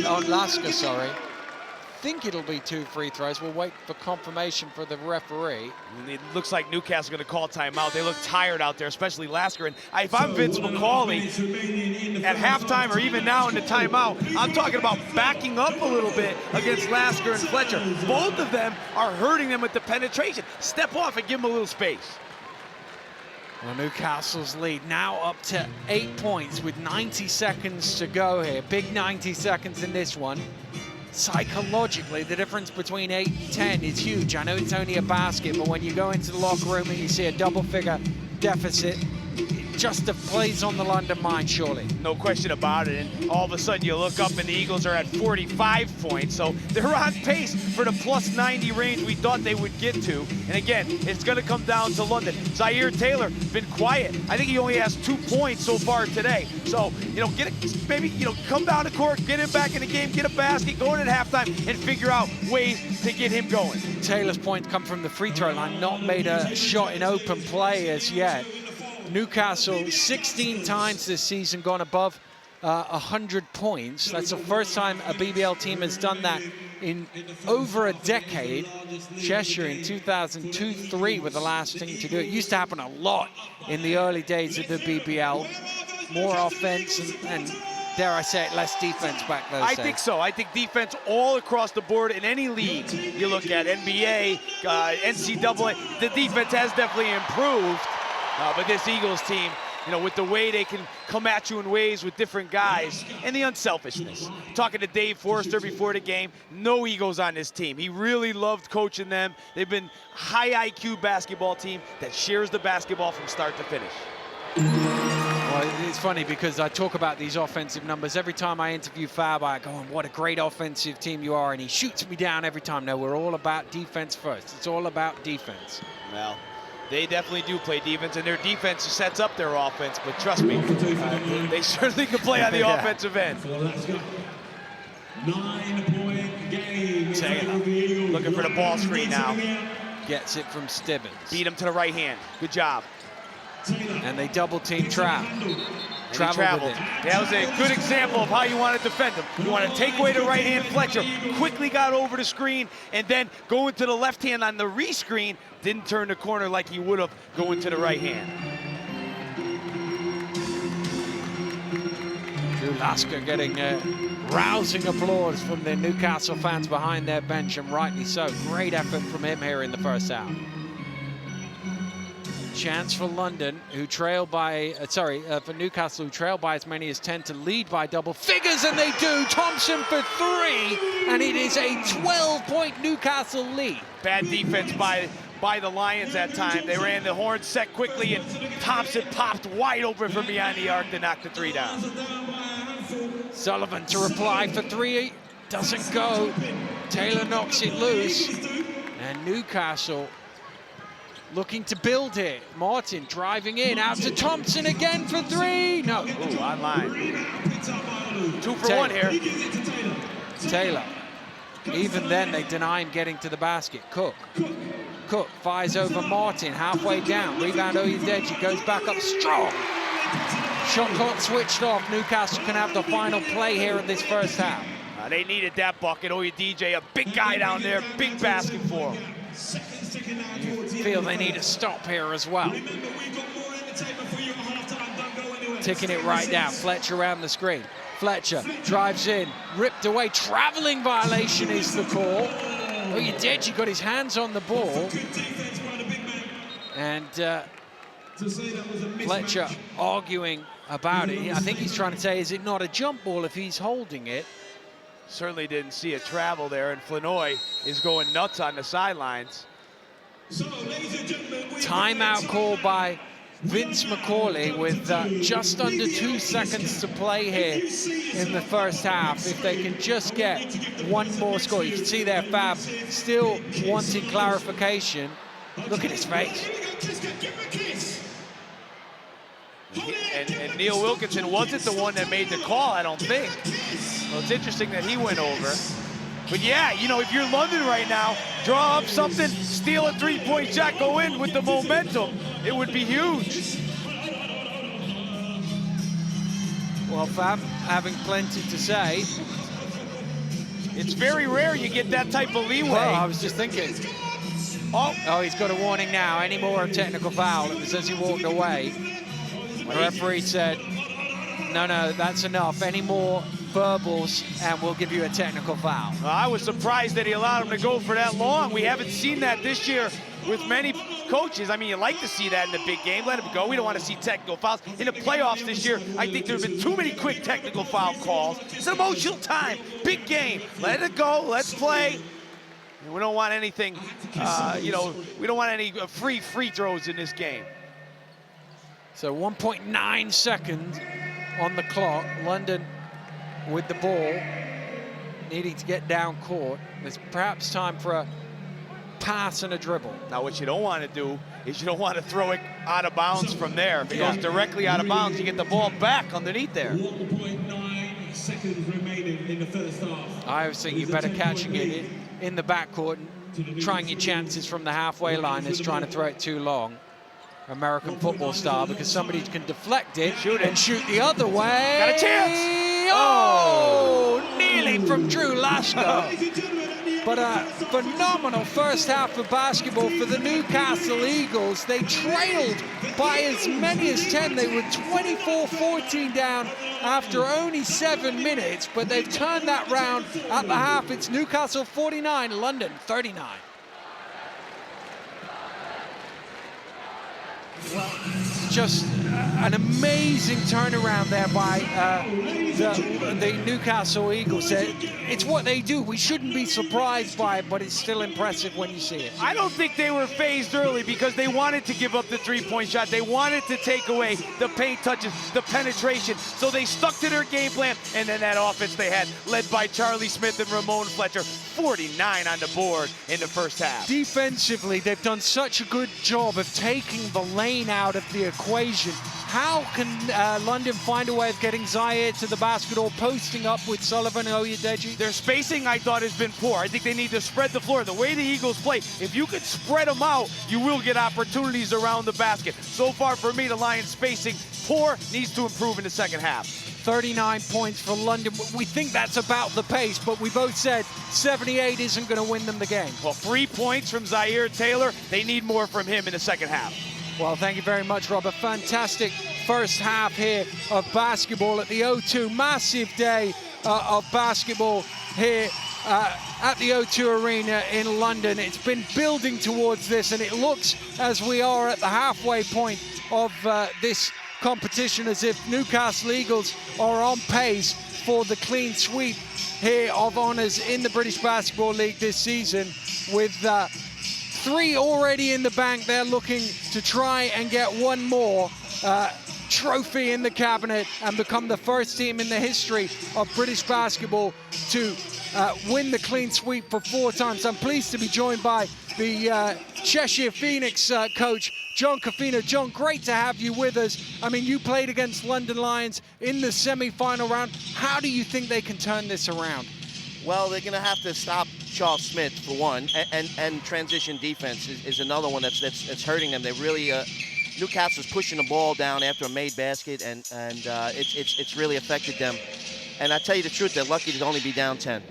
on Lasker, sorry. I think it'll be 2 free throws. We'll wait for confirmation for the referee. And it looks like Newcastle going to call timeout. They look tired out there, especially Lasker. And if I'm Vince McCauley, at halftime or even now in the timeout, I'm talking about backing up a little bit against Lasker and Fletcher. Both of them are hurting them with the penetration. Step off and give them a little space. Well, Newcastle's lead now up to 8 points with 90 seconds to go here. Big 90 seconds in this one. Psychologically, the difference between 8 and 10 is huge. I know it's only a basket, but when you go into the locker room and you see a double-figure deficit, it just plays on the London mind, surely. No question about it. And all of a sudden, you look up and the Eagles are at 45 points. So they're on pace for the plus 90 range we thought they would get to. And again, it's going to come down to London. Zaire Taylor been quiet. I think he only has 2 points so far today. So, maybe come down the court, get him back in the game, get a basket, go in at halftime, and figure out ways to get him going. Taylor's points come from the free throw line, not made a shot in open play as yet. Newcastle 16 times this season gone above 100 points. That's the first time a BBL team has done that in over a decade. Cheshire in 2002-03 were the last team to do it. It used to happen a lot in the early days of the BBL. More offense and dare I say it, less defense back those days. I think so. I think defense all across the board in any league. You look at NBA, NCAA, the defense has definitely improved. But this Eagles team, with the way they can come at you in ways with different guys and the unselfishness. Talking to Dave Forrester before the game, no egos on this team. He really loved coaching them. They've been a high IQ basketball team that shares the basketball from start to finish. Well, it's funny because I talk about these offensive numbers. Every time I interview Fab, I go, what a great offensive team you are, and he shoots me down every time. No, we're all about defense first. It's all about defense. Well, they definitely do play defense, and their defense sets up their offense, but trust me, they certainly can play on the offensive end. 9-point game. Taylor looking for the ball screen now. Gets it from Stibbins. Beat him to the right hand. Good job. And they double team trap. Traveled. That was a good example of how you want to defend him. You want to take away the right hand. Fletcher quickly got over the screen and then going to the left hand on the rescreen. Didn't turn the corner like he would have going to the right hand. Drew Lasker getting rousing applause from the Newcastle fans behind their bench, and rightly so. Great effort from him here in the first half. Chance for London, who trail by, for Newcastle, who trail by as many as 10 to lead by double figures, and they do. Thompson for 3, and it is a 12-point Newcastle lead. Bad defense by the Lions that time. They ran the horn set quickly, and Thompson popped wide open from behind the arc to knock the 3 down. Sullivan to reply for 3. Doesn't go. Taylor knocks it loose. And Newcastle looking to build it. Martin driving in, out to Thompson again for three. No. Ooh, online. 2 for 1 here. Taylor. Even then, they deny him getting to the basket. Cook fires over Martin, halfway down. Rebound Oyedeji, goes back up strong. Shot clock switched off. Newcastle can have the final play here in this first half. They needed that bucket. Oyedeji, a big guy down there, big basket for him. You feel they need a stop here as well. Ticking it right down. Fletcher around the screen. Fletcher drives in, ripped away. Traveling violation is the call. Oyedeji got his hands on the ball. And Fletcher arguing about it. I think he's trying to say, is it not a jump ball if he's holding it? Certainly didn't see a travel there, and Flanoy is going nuts on the sidelines. Timeout call by Vince McCauley with just under 2 seconds to play here in the first half. If they can just get one more score. You can see there Fab still wanting clarification. Look at his face. And Neil Wilkinson wasn't the one that made the call, I don't think. Well, it's interesting that he went over. But yeah, you know, if you're London right now, draw up something, steal a three-point shot, go in with the momentum, it would be huge. Well, Fab having plenty to say. It's very rare you get that type of leeway. Well, I was just thinking. Oh, he's got a warning now. Any more a technical foul? It was as he walked away. The referee said, no, that's enough. Any more verbals and we'll give you a technical foul. I was surprised that he allowed him to go for that long. We haven't seen that this year with many coaches. I mean, you like to see that in the big game. Let him go. We don't want to see technical fouls. In the playoffs this year, I think there have been too many quick technical foul calls. It's an emotional time. Big game. Let it go. Let's play. And we don't want anything, you know, we don't want any free throws in this game. So 1.9 seconds on the clock. London with the ball, needing to get down court. There's perhaps time for a pass and a dribble. Now, what you don't want to do is you don't want to throw it out of bounds from there. If it goes directly out of bounds, you get the ball back underneath there. 1.9 seconds remaining in the first half. I was thinking better catching it in the backcourt and trying your chances from the halfway line is trying to throw it too long. American football style, because somebody can deflect it, and shoot the other way. Got a chance! Oh, kneeling from Drew Lashko. But a phenomenal first half of basketball for the Newcastle Eagles. They trailed by as many as 10. They were 24-14 down after only 7 minutes, but they've turned that round at the half. It's Newcastle 49, London 39. Well, just an amazing turnaround there by the Newcastle Eagles. It's what they do. We shouldn't be surprised by it, but it's still impressive when you see it. I don't think they were phased early because they wanted to give up the three-point shot. They wanted to take away the paint touches, the penetration. So they stuck to their game plan, and then that offense they had, led by Charlie Smith and Ramon Fletcher, 49 on the board in the first half. Defensively, they've done such a good job of taking the lane out of the equation. How can London find a way of getting Zaire to the basket or posting up with Sullivan and Oyedeji? Their spacing, I thought, has been poor. I think they need to spread the floor. The way the Eagles play, if you could spread them out, you will get opportunities around the basket. So far, for me, the Lions spacing poor, needs to improve in the second half. 39 points for London. We think that's about the pace, but we both said 78 isn't going to win them the game. Well, 3 points from Zaire Taylor. They need more from him in the second half. Well, thank you very much, Rob. A fantastic first half here of basketball at the O2. Massive day of basketball here at the O2 Arena in London. It's been building towards this, and it looks as we are at the halfway point of this competition, as if Newcastle Eagles are on pace for the clean sweep here of honours in the British Basketball League this season, with 3 already in the bank. They're looking to try and get one more trophy in the cabinet and become the first team in the history of British basketball to win the clean sweep for 4 times. I'm pleased to be joined by the Cheshire Phoenix coach, John Cofino. John, great to have you with us. I mean, you played against London Lions in the semi-final round. How do you think they can turn this around? Well, they're going to have to stop Charles Smith for one, and transition defense is another one that's hurting them. They really Newcastle's pushing the ball down after a made basket, and it's really affected them. And I tell you the truth, they're lucky to only be down 10.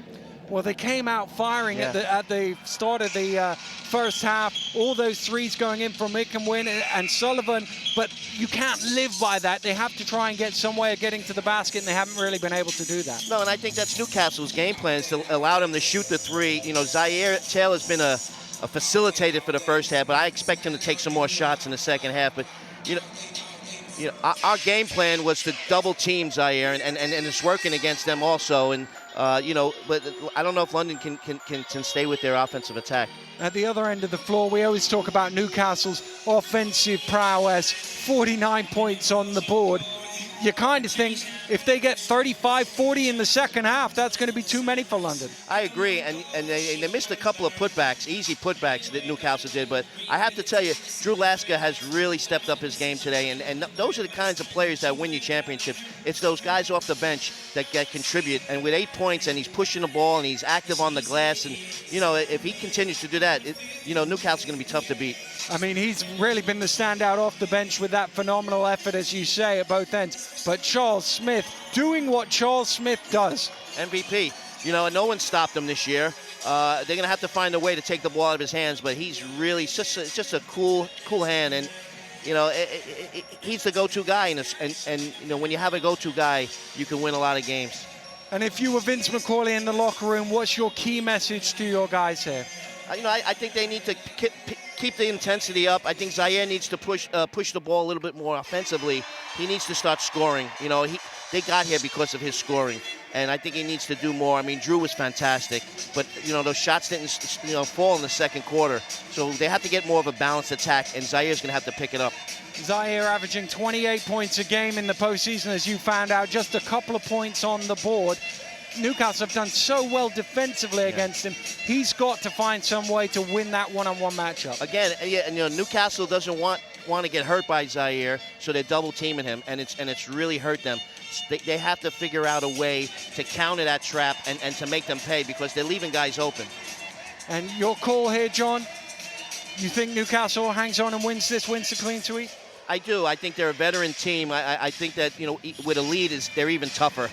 Well, they came out firing at the start of the first half. All those threes going in from Win and Sullivan, but you can't live by that. They have to try and get some way of getting to the basket, and they haven't really been able to do that. No, and I think that's Newcastle's game plan, is to allow them to shoot the three. You know, Zaire Taylor's been a facilitator for the first half, but I expect him to take some more shots in the second half. But, you know, our game plan was to double team Zaire, and it's working against them also. And you know, but I don't know if London can stay with their offensive attack. At the other end of the floor, we always talk about Newcastle's offensive prowess, 49 points on the board. You kind of think if they get 35, 40 in the second half, that's going to be too many for London. I agree, and they missed a couple of putbacks, easy putbacks that Newcastle did, but I have to tell you, Drew Laska has really stepped up his game today, and those are the kinds of players that win you championships. It's those guys off the bench that contribute, and with 8 points, and he's pushing the ball, and he's active on the glass, and, you know, if he continues to do that, you know, Newcastle's going to be tough to beat. I mean, he's really been the standout off the bench with that phenomenal effort, as you say, at both ends. But Charles Smith doing what Charles Smith does. MVP. You know, no one stopped him this year. They're going to have to find a way to take the ball out of his hands, but he's really just a cool hand. And, you know, he's the go-to guy. And, you know, when you have a go-to guy, you can win a lot of games. And if you were Vince McCauley in the locker room, what's your key message to your guys here? You know, I think they need to keep the intensity up. I think Zaire needs to push the ball a little bit more offensively. He needs to start scoring. You know, they got here because of his scoring, and I think he needs to do more. I mean, Drew was fantastic, but, you know, those shots didn't, you know, fall in the second quarter. So they have to get more of a balanced attack, and Zaire's going to have to pick it up. Zaire averaging 28 points a game in the postseason, as you found out, just a couple of points on the board. Newcastle have done so well defensively against him. He's got to find some way to win that one-on-one matchup. Again, yeah, and, you know, Newcastle doesn't want to get hurt by Zaire, so they're double teaming him, and it's really hurt them. They have to figure out a way to counter that trap and to make them pay, because they're leaving guys open. And your call here, John, you think Newcastle hangs on and wins the clean sweep? I do. I think they're a veteran team. I think that, you know, with a lead, they're even tougher.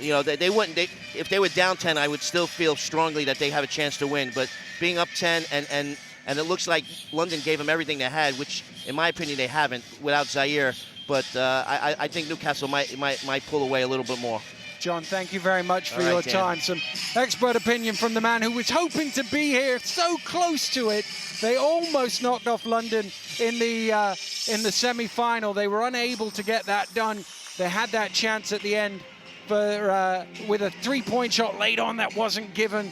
You know, they wouldn't. If they were down 10, I would still feel strongly that they have a chance to win. But being up 10, and it looks like London gave them everything they had, which, in my opinion, they haven't without Zaire. But I think Newcastle might pull away a little bit more. John, thank you very much for your time. Some expert opinion from the man who was hoping to be here, so close to it. They almost knocked off London in the semi-final. They were unable to get that done. They had that chance at the end with a three-point shot late on that wasn't given.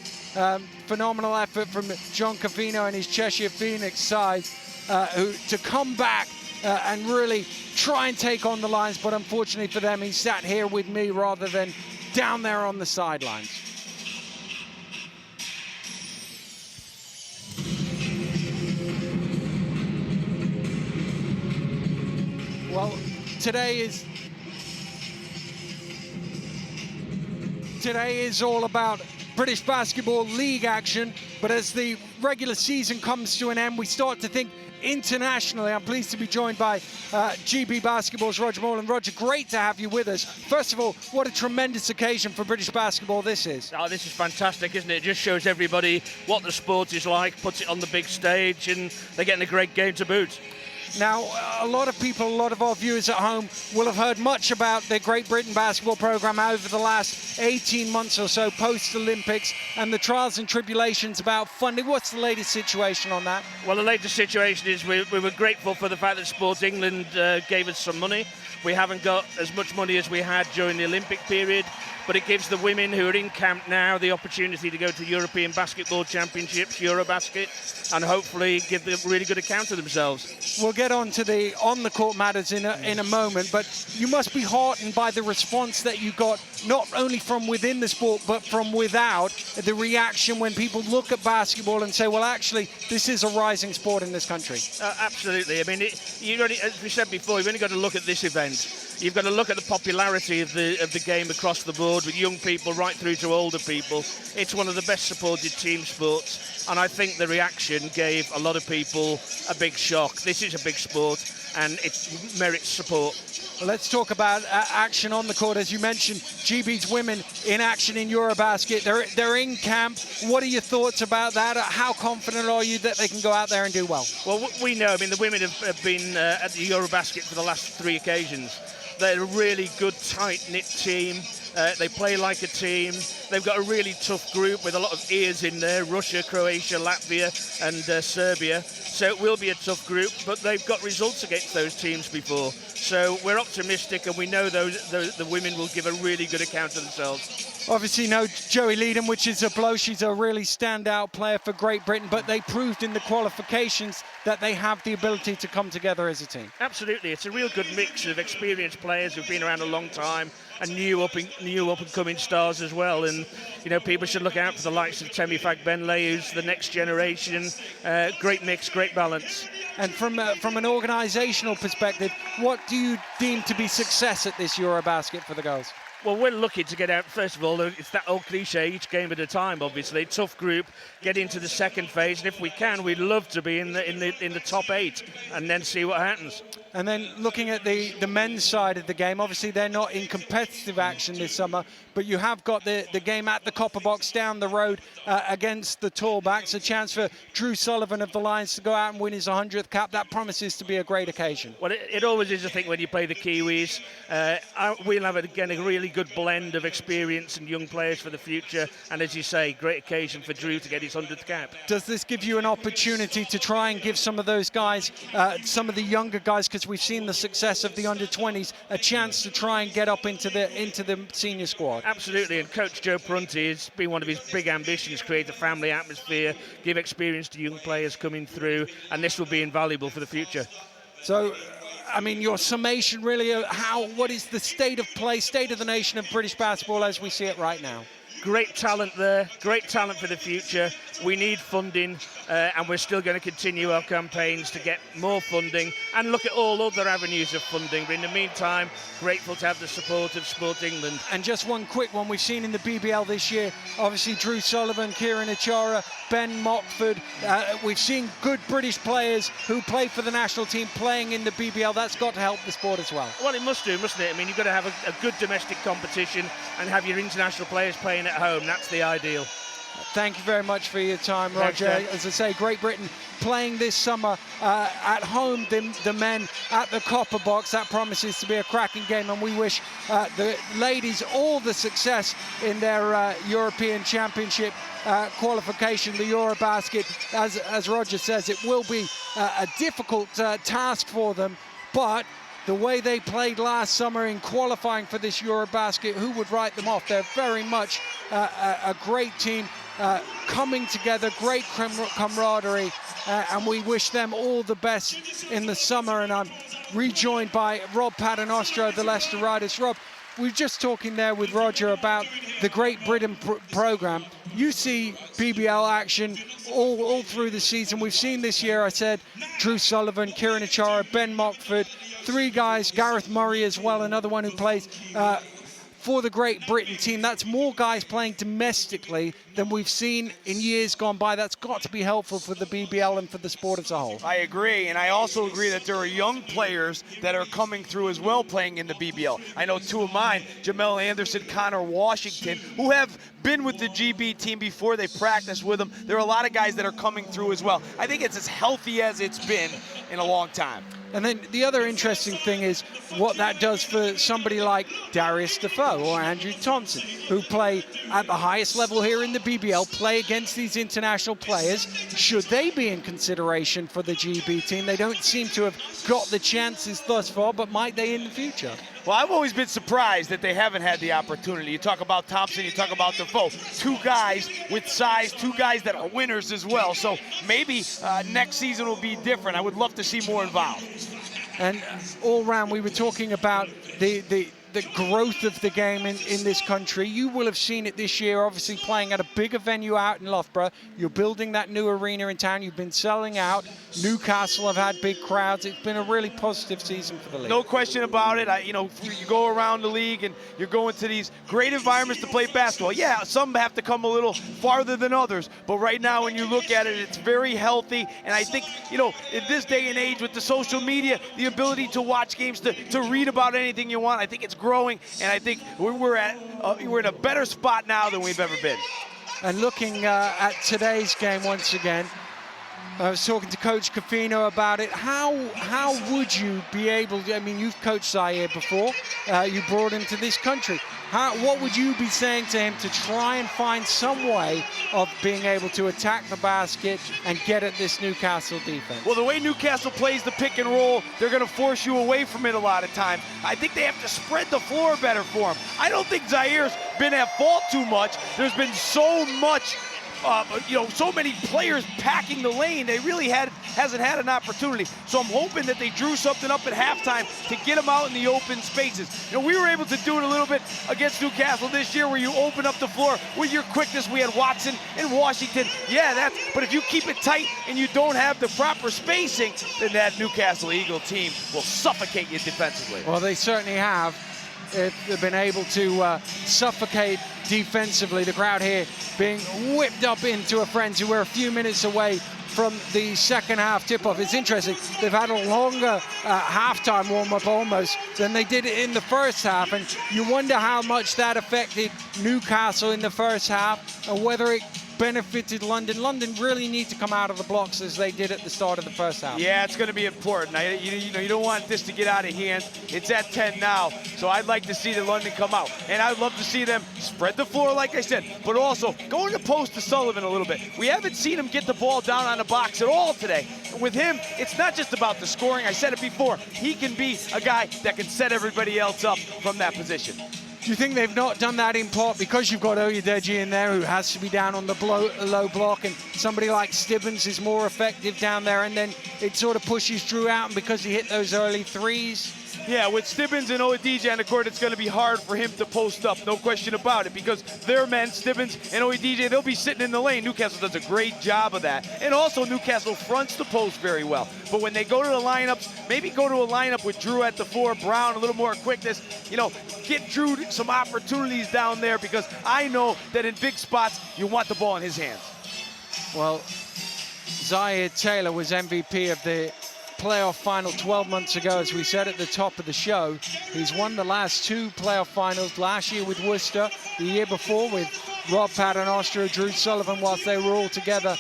Phenomenal effort from John Cofino and his Cheshire Phoenix side to come back and really try and take on the Lions, but unfortunately for them, he sat here with me rather than down there on the sidelines. Well, today is all about British Basketball League action, but as the regular season comes to an end, we start to think internationally. I'm pleased to be joined by GB Basketball's Roger Moreland. Roger, great to have you with us. First of all, what a tremendous occasion for British basketball this is. Oh, this is fantastic, isn't it? It just shows everybody what the sport is like, puts it on the big stage, and they're getting a great game to boot. Now, a lot of people, a lot of our viewers at home will have heard much about the Great Britain basketball program over the last 18 months or so post-Olympics and the trials and tribulations about funding. What's the latest situation on that? Well, the latest situation is we were grateful for the fact that Sports England gave us some money. We haven't got as much money as we had during the Olympic period, but it gives the women who are in camp now the opportunity to go to European Basketball Championships, Eurobasket, and hopefully give them a really good account of themselves. We'll get get on to the on-the-court matters in a moment, but you must be heartened by the response that you got, not only from within the sport, but from without, the reaction when people look at basketball and say, well, actually, this is a rising sport in this country. Absolutely. I mean, as we said before, you've only got to look at this event. You've got to look at the popularity of the game across the board, with young people right through to older people. It's one of the best supported team sports, and I think the reaction gave a lot of people a big shock. This is a big sport, and it merits support. Well, let's talk about action on the court. As you mentioned, GB's women in action in Eurobasket. They're in camp. What are your thoughts about that? How confident are you that they can go out there and do well? Well, we know. I mean, the women have been at the Eurobasket for the last 3 occasions. They're a really good, tight-knit team. They play like a team. They've got a really tough group with a lot of ears in there: Russia, Croatia, Latvia, and Serbia. So it will be a tough group, but they've got results against those teams before. So we're optimistic, and we know the women will give a really good account of themselves. Obviously, no Joey Leedham, which is a blow. She's a really standout player for Great Britain, but they proved in the qualifications that they have the ability to come together as a team. Absolutely. It's a real good mix of experienced players who've been around a long time and new up and coming stars as well. And, you know, people should look out for the likes of Temi Fagbenle, who's the next generation. Great mix, great balance. And from an organisational perspective, what do you deem to be success at this Eurobasket for the girls? Well, we're lucky to get out. First of all, it's that old cliche, each game at a time, obviously. Tough group, get into the second phase, and if we can, we'd love to be in the top 8 and then see what happens. And then looking at the men's side of the game, obviously they're not in competitive action this summer, but you have got the game at the Copper Box down the road against the Tallbacks, a chance for Drew Sullivan of the Lions to go out and win his 100th cap. That promises to be a great occasion. Well, it always is, I think, when you play the Kiwis. We'll have, again, a really good blend of experience and young players for the future, and as you say, great occasion for Drew to get his 100th cap. Does this give you an opportunity to try and give some of those guys, some of the younger guys, because we've seen the success of the under-20s, a chance to try and get up into the senior squad? Absolutely, and Coach Joe Prunty, has been one of his big ambitions, create a family atmosphere, give experience to young players coming through, and this will be invaluable for the future. So, I mean, your summation really of what is the state of play, state of the nation of British basketball as we see it right now? Great talent there, great talent for the future. We need funding, and we're still going to continue our campaigns to get more funding and look at all other avenues of funding. But in the meantime, grateful to have the support of Sport England. And just one quick one we've seen in the BBL this year, obviously Drew Sullivan, Kieran Achara, Ben Mockford. We've seen good British players who play for the national team playing in the BBL. That's got to help the sport as well. Well, it must do, mustn't it? I mean, you've got to have a good domestic competition and have your international players playing at home. That's the ideal. Thank you very much for your time, Roger. As I say, Great Britain playing this summer at home, the men at the Copper Box. That promises to be a cracking game, and we wish the ladies all the success in their European Championship qualification, the Eurobasket. As Roger says, it will be a difficult task for them, but the way they played last summer in qualifying for this Eurobasket, who would write them off? They're very much a great team coming together, great camaraderie, and we wish them all the best in the summer. And I'm rejoined by Rob Paternoster of the Leicester Riders. Rob, we were just talking there with Roger about the Great Britain programme. You see BBL action all through the season. We've seen this year, I said, Drew Sullivan, Kieran Achara, Ben Mockford, 3 guys, Gareth Murray as well, another one who plays for the Great Britain team. That's more guys playing domestically than we've seen in years gone by. That's got to be helpful for the BBL and for the sport as a whole. I agree, and I also agree that there are young players that are coming through as well playing in the BBL. I know 2 of mine, Jamel Anderson, Connor Washington, who have been with the GB team before. They practiced with them. There are a lot of guys that are coming through as well. I think it's as healthy as it's been in a long time. And then the other interesting thing is what that does for somebody like Darius Defoe or Andrew Thompson, who play at the highest level here in the BBL, play against these international players. Should they be in consideration for the GB team? They don't seem to have got the chances thus far, but might they in the future? Well, I've always been surprised that they haven't had the opportunity. You talk about Thompson, you talk about Defoe. Two guys with size, two guys that are winners as well. So maybe next season will be different. I would love to see more involved. And all round, we were talking about the growth of the game in this country. You will have seen it this year, obviously playing at a bigger venue out in Loughborough. You're building that new arena in town. You've been selling out. Newcastle have had big crowds. It's been a really positive season for the league. No question about it. You go around the league and you're going to these great environments to play basketball. Yeah, some have to come a little farther than others, but right now when you look at it, it's very healthy. And I think, in this day and age with the social media, the ability to watch games, to read about anything you want, I think it's growing, and I think we're in a better spot now than we've ever been. And looking at today's game once again, I was talking to Coach Cafino about it. How would you be able to, I mean, you've coached Zaire before, you brought him to this country. What would you be saying to him to try and find some way of being able to attack the basket and get at this Newcastle defense? Well, the way Newcastle plays the pick and roll, they're going to force you away from it a lot of times. I think they have to spread the floor better for him. I don't think Zaire's been at fault too much. There's been so much so many players packing the lane. They really hasn't had an opportunity. So I'm hoping that they drew something up at halftime to get them out in the open spaces. We were able to do it a little bit against Newcastle this year, where you open up the floor with your quickness. We had Watson and Washington. Yeah, but if you keep it tight and you don't have the proper spacing, then that Newcastle Eagle team will suffocate you defensively. Well, they certainly have. They've been able to suffocate defensively. The crowd here being whipped up into a frenzy. We're a few minutes away from the second half tip-off. It's interesting. They've had a longer halftime warm-up almost than they did in the first half, and you wonder how much that affected Newcastle in the first half and whether it benefited London. London really need to come out of the blocks as they did at the start of the first half. Yeah, it's going to be important. You don't want this to get out of hand. It's at 10 now, so I'd like to see the London come out. And I'd love to see them spread the floor, like I said, but also go in the post to Sullivan a little bit. We haven't seen him get the ball down on the box at all today. With him, it's not just about the scoring. I said it before. He can be a guy that can set everybody else up from that position. Do you think they've not done that in part because you've got Oyedeji in there who has to be down on the low block, and somebody like Stibbins is more effective down there, and then it sort of pushes Drew out, and because he hit those early threes? Yeah, with Stibbins and Oyedeji on the court, it's going to be hard for him to post up, no question about it, because their men, Stibbins and Oyedeji, they'll be sitting in the lane. Newcastle does a great job of that. And also, Newcastle fronts the post very well. But when they go to the lineups, maybe go to a lineup with Drew at the 4, Brown, a little more quickness, get Drew some opportunities down there, because I know that in big spots, you want the ball in his hands. Well, Zaire Taylor was MVP of the playoff final 12 months ago, as we said at the top of the show. He's won the last 2 playoff finals, last year with Worcester, the year before with Rob Paternoster, Drew Sullivan, whilst they were all together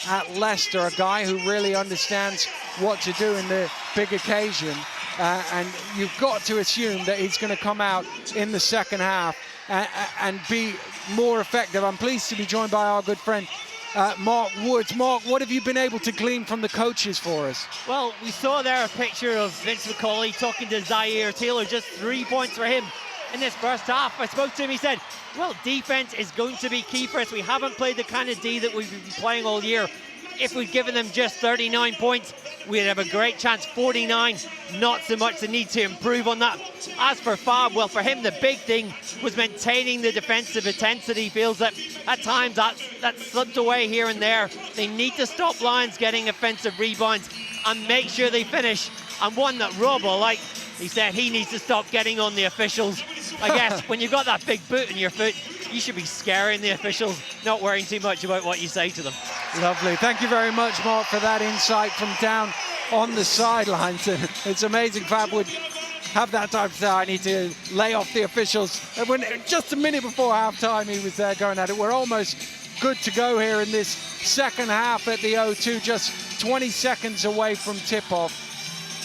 at Leicester, a guy who really understands what to do in the big occasion. And you've got to assume that he's going to come out in the second half and be more effective. I'm pleased to be joined by our good friend Mark Woods. Mark, what have you been able to glean from the coaches for us? Well, we saw there a picture of Vince McCauley talking to Zaire Taylor, just 3 points for him in this first half. I spoke to him, he said, well, defense is going to be key for us. We haven't played the kind of D that we've been playing all year. If we'd given them just 39 points, we'd have a great chance. 49, not so much. The need to improve on that. As for Fab, well, for him, the big thing was maintaining the defensive intensity. He feels that at times that slipped away here and there. They need to stop Lions getting offensive rebounds and make sure they finish. And one that Rob will like, he said he needs to stop getting on the officials. I guess when you've got that big boot in your foot, you should be scaring the officials, not worrying too much about what you say to them. Lovely. Thank you very much, Mark, for that insight from down on the sidelines. It's amazing Fab would have that time to say, I need to lay off the officials. And when just a minute before halftime, he was there going at it. We're almost good to go here in this second half at the O2, just 20 seconds away from tip-off.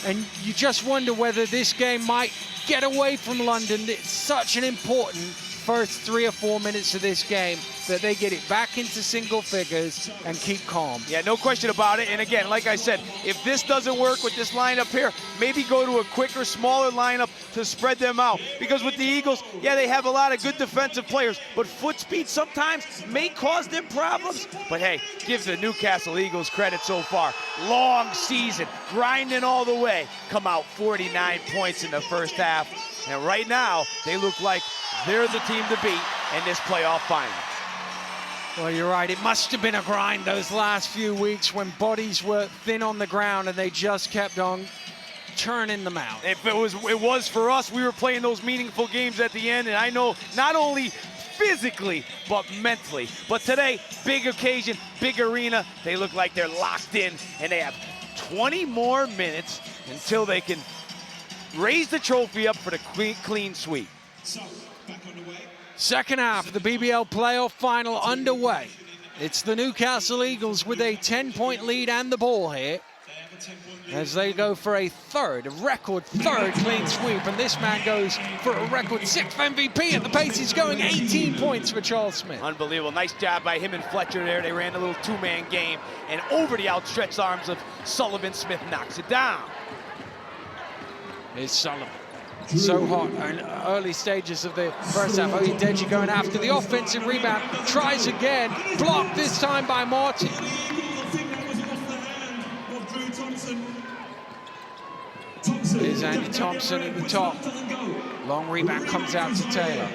And you just wonder whether this game might get away from London. It's such an important first 3 or 4 minutes of this game that they get it back into single figures and keep calm. Yeah, no question about it. And again, like I said, if this doesn't work with this lineup here, maybe go to a quicker, smaller lineup to spread them out. Because with the Eagles, yeah, they have a lot of good defensive players, but foot speed sometimes may cause them problems. But hey, give the Newcastle Eagles credit so far. Long season, grinding all the way. Come out 49 points in the first half. And right now, they look like they're the team to beat in this playoff final. Well, you're right. It must have been a grind those last few weeks when bodies were thin on the ground and they just kept on churning them out. If it was for us, we were playing those meaningful games at the end, and I know not only physically, but mentally. But today, big occasion, big arena. They look like they're locked in, and they have 20 more minutes until they can raise the trophy up for the clean sweep. So, back on the way. Second half of the BBL playoff final underway. It's the Newcastle Eagles with a 10-point lead and the ball here as they go for a record third clean sweep, and this man goes for a record 6th MVP at the pace he's going. 18 points for Charles Smith. Unbelievable. Nice job by him and Fletcher there. They ran a little two-man game, and over the outstretched arms of Sullivan, Smith knocks it down. Here's Sullivan. So hot in early stages of the first half. Oyedeji going after the offensive rebound. Tries again. Blocked this time by Martin. I think that was off the hand of Drew Thompson. Thompson. Here's Andy Thompson at the top. Long rebound comes out to Taylor.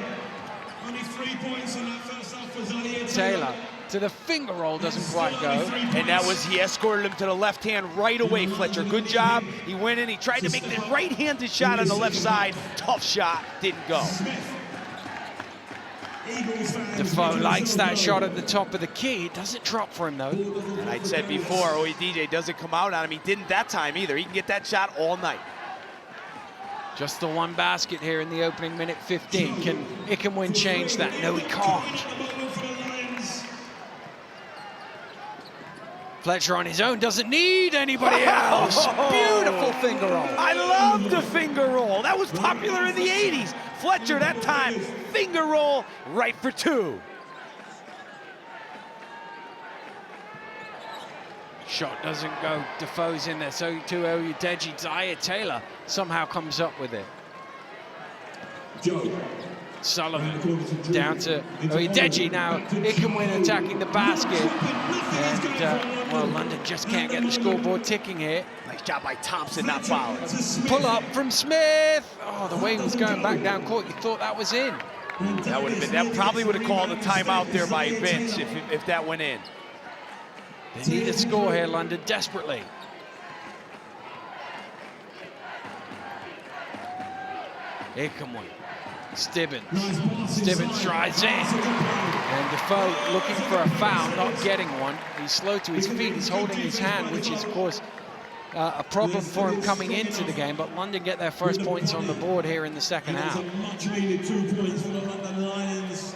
Only 3 points in that first half for Zaire Taylor to the finger roll, doesn't quite go. And that was, he escorted him to the left hand right away, Fletcher. Good job. He went in, he tried to make the right-handed shot on the left side. Tough shot, didn't go. Defoe likes that shot at the top of the key. It doesn't drop for him, though. And I said before, Oyedeji doesn't come out on him. He didn't that time either. He can get that shot all night. Just the one basket here in the opening minute 15. Can Ikenwin change that? No, he can't. Fletcher on his own, doesn't need anybody else. Beautiful finger roll. I love the finger roll. That was popular in the 80s. Fletcher that time, finger roll, right for two. Shot doesn't go. Defoe's in there. So to Oyedeji. Zaire Taylor somehow comes up with it. Joe. Sullivan down to Oyedeji now. Ikenwin attacking the basket. And, well, London just can't get the scoreboard ticking here. Nice job by Thompson not fouling. Pull up from Smith. Oh, the way he was going back down court, you thought that was in. That would have been, that probably would have called a timeout there by Vince if that went in. They need a score here, London, desperately. Ikenwin. Stibbins drives in. And Defoe looking for a foul, not getting one. He's slow to his feet, he's holding his hand, which is, of course, a problem for him coming into the game. But London get their first points on the board here in the second half. Much needed 2 points for the London Lions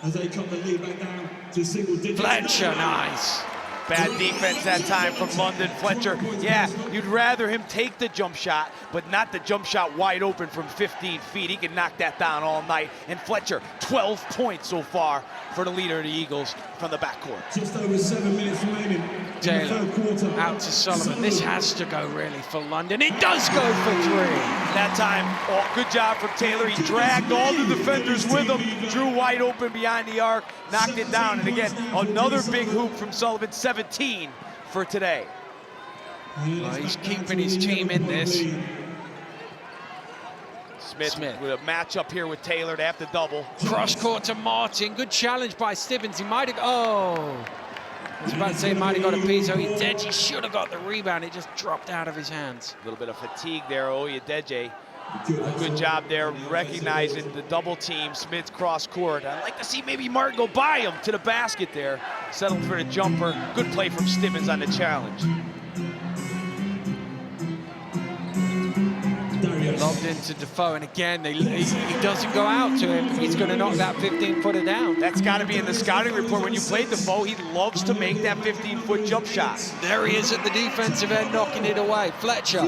as they cut the lead back down to single digits. Fletcher, nice. Bad defense that time from London. Fletcher, yeah, you'd rather him take the jump shot, but not the jump shot wide open from 15 feet. He can knock that down all night. And Fletcher, 12 points so far for the leader of the Eagles from the backcourt. Just over 7 minutes remaining. Taylor out to Sullivan. This has to go really for London. It does go for 3. That time, oh, good job from Taylor. He dragged all the defenders with him, drew wide open behind the arc, knocked it down. And again, another big hoop from Sullivan, 17 for today. Well, he's keeping his team in this. Smith with a matchup here with Taylor. They have to double. Cross court to Martin. Good challenge by Stibbins. He might have, I was about to say he might have got a piece. Oyedeji should have got the rebound. It just dropped out of his hands. A little bit of fatigue there, Oyedeji. Good job there recognizing the double team. Smith's cross court. I'd like to see maybe Martin go by him to the basket there. Settled for the jumper. Good play from Stibbins on the challenge. Lobbed into Defoe, and again, he doesn't go out to him. He's going to knock that 15-footer down. That's got to be in the scouting report. When you play Defoe, he loves to make that 15-foot jump shot. There he is at the defensive end, knocking it away. Fletcher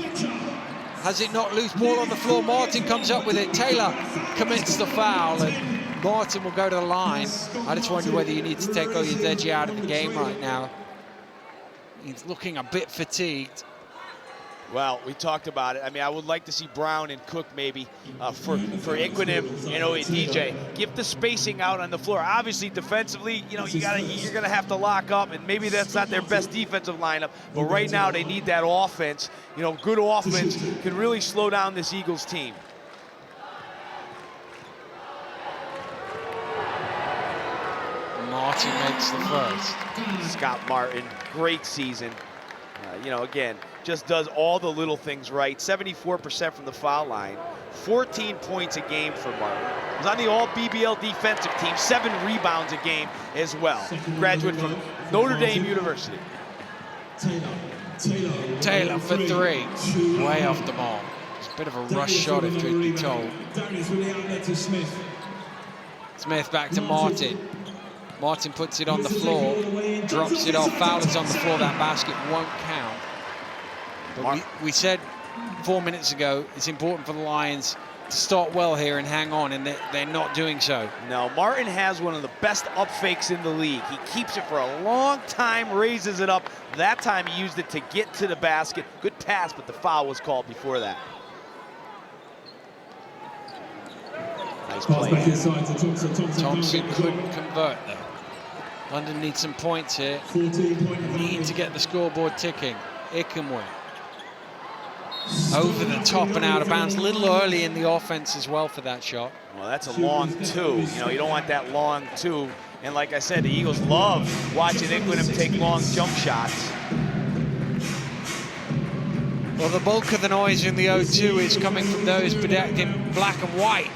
has it knocked loose, ball on the floor. Martin comes up with it. Taylor commits the foul, and Martin will go to the line. I just wonder whether you need to take Oyedeji out of the game right now. He's looking a bit fatigued. Well, we talked about it. I mean, I would like to see Brown and Cook maybe for Ikunim and Oyedeji. Give the spacing out on the floor. Obviously, defensively, you know, you're gonna have to lock up, and maybe that's not their best defensive lineup. But right now, they need that offense. You know, good offense can really slow down this Eagles team. Martin makes the first. Scott Martin, great season. You know, again, just does all the little things right. 74% from the foul line, 14 points a game for Martin. He's on the all-BBL defensive team, 7 rebounds a game as well. Graduate from Notre Dame University. Taylor for 3, way off the mark. It's a bit of a rush shot, if truth be told. Smith back to Martin. Martin puts it on the floor, drops it off. Foul is on the floor. That basket won't count. But we said 4 minutes ago it's important for the Lions to start well here and hang on, and they're not doing so. No, Martin has one of the best up fakes in the league. He keeps it for a long time, raises it up. That time he used it to get to the basket. Good pass, but the foul was called before that. Nice play. Thompson couldn't convert though. London needs some points here. Need to get the scoreboard ticking. Ikamwe. Over the top and out of bounds. A little early in the offense as well for that shot. Well, that's a long 2. You know, you don't want that long 2. And like I said, the Eagles love watching Ikunim take long jump shots. Well, the bulk of the noise in the 0-2 is coming from those bedecked in black and white.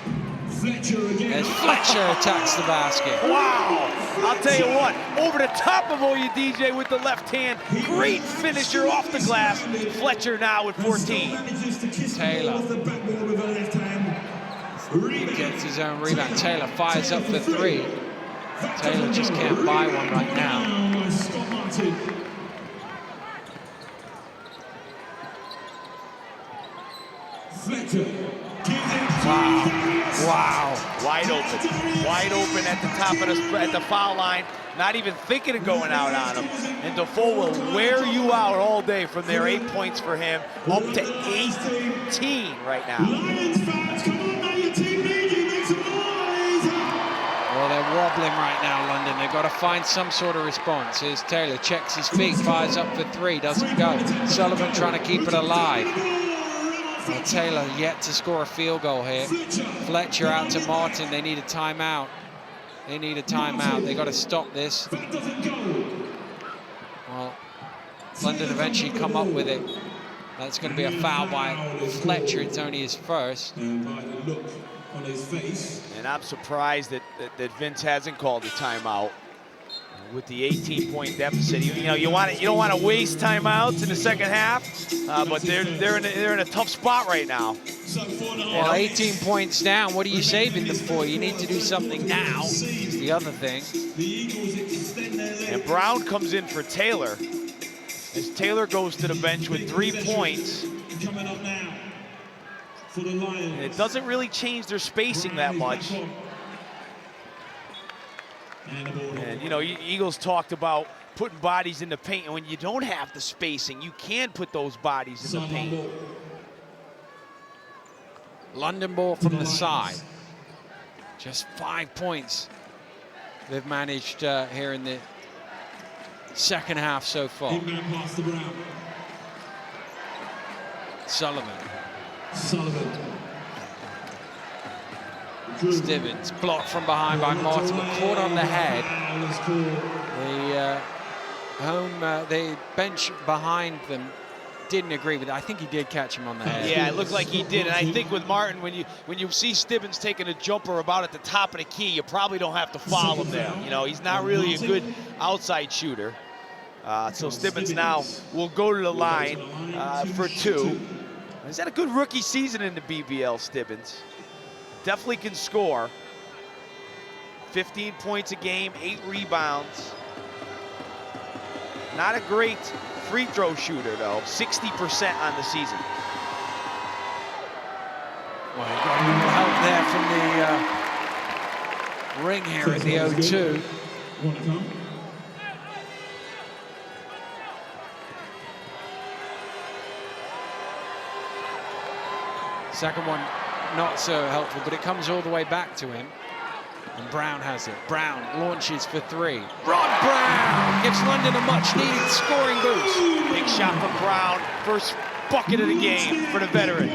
As Fletcher attacks the basket. Wow! I'll tell you what, over the top of Oyedeji with the left hand. Great finisher off the glass. Fletcher now with 14. Taylor gets his own rebound. Taylor fires up for 3. Taylor just can't buy one right now. Wow. Wow. Wide open at the top of the foul line. Not even thinking of going out on him. And Defoe will wear you out all day from there. 8 points for him, up to 18 right now. Well, they're wobbling right now, London. They've got to find some sort of response. Here's Taylor, checks his feet, fires up for 3, doesn't go. Sullivan trying to keep it alive. Well, Taylor yet to score a field goal here. Fletcher out to Martin. They need a timeout. They need a timeout. They got to stop this. Well, London eventually come up with it. That's going to be a foul by Fletcher. It's only his first. And I'm surprised that Vince hasn't called a timeout with the 18-point deficit. You don't want to waste timeouts in the second half, but they're in a tough spot right now. Well, 18 points down. What are you saving them for? You need to do something now. Is the other thing. And Brown comes in for Taylor, as Taylor goes to the bench with 3 points. And it doesn't really change their spacing that much. And you know, Eagles talked about putting bodies in the paint, and when you don't have the spacing, you can put those bodies in the paint. London ball from the side. Just 5 points they've managed here in the second half so far. Sullivan. Stevens blocked from behind by Martin, but caught on the head. The bench behind them didn't agree with it. I think he did catch him on the head. Yeah, it looked like he did. And I think with Martin, when you see Stevens taking a jumper about at the top of the key, you probably don't have to foul him there. You know, he's not really a good outside shooter. So Stevens now will go to the line for 2. He's had a good rookie season in the BBL, Stevens. Definitely can score. 15 points a game, 8 rebounds. Not a great free throw shooter, though. 60% on the season. Well, he got a little help there ring here at the O2. Want to come? Second one, not so helpful, but it comes all the way back to him. And Brown has it. Brown launches for three. Rod Brown gives London a much-needed scoring boost. Big shot from Brown. First bucket of the game for the veteran.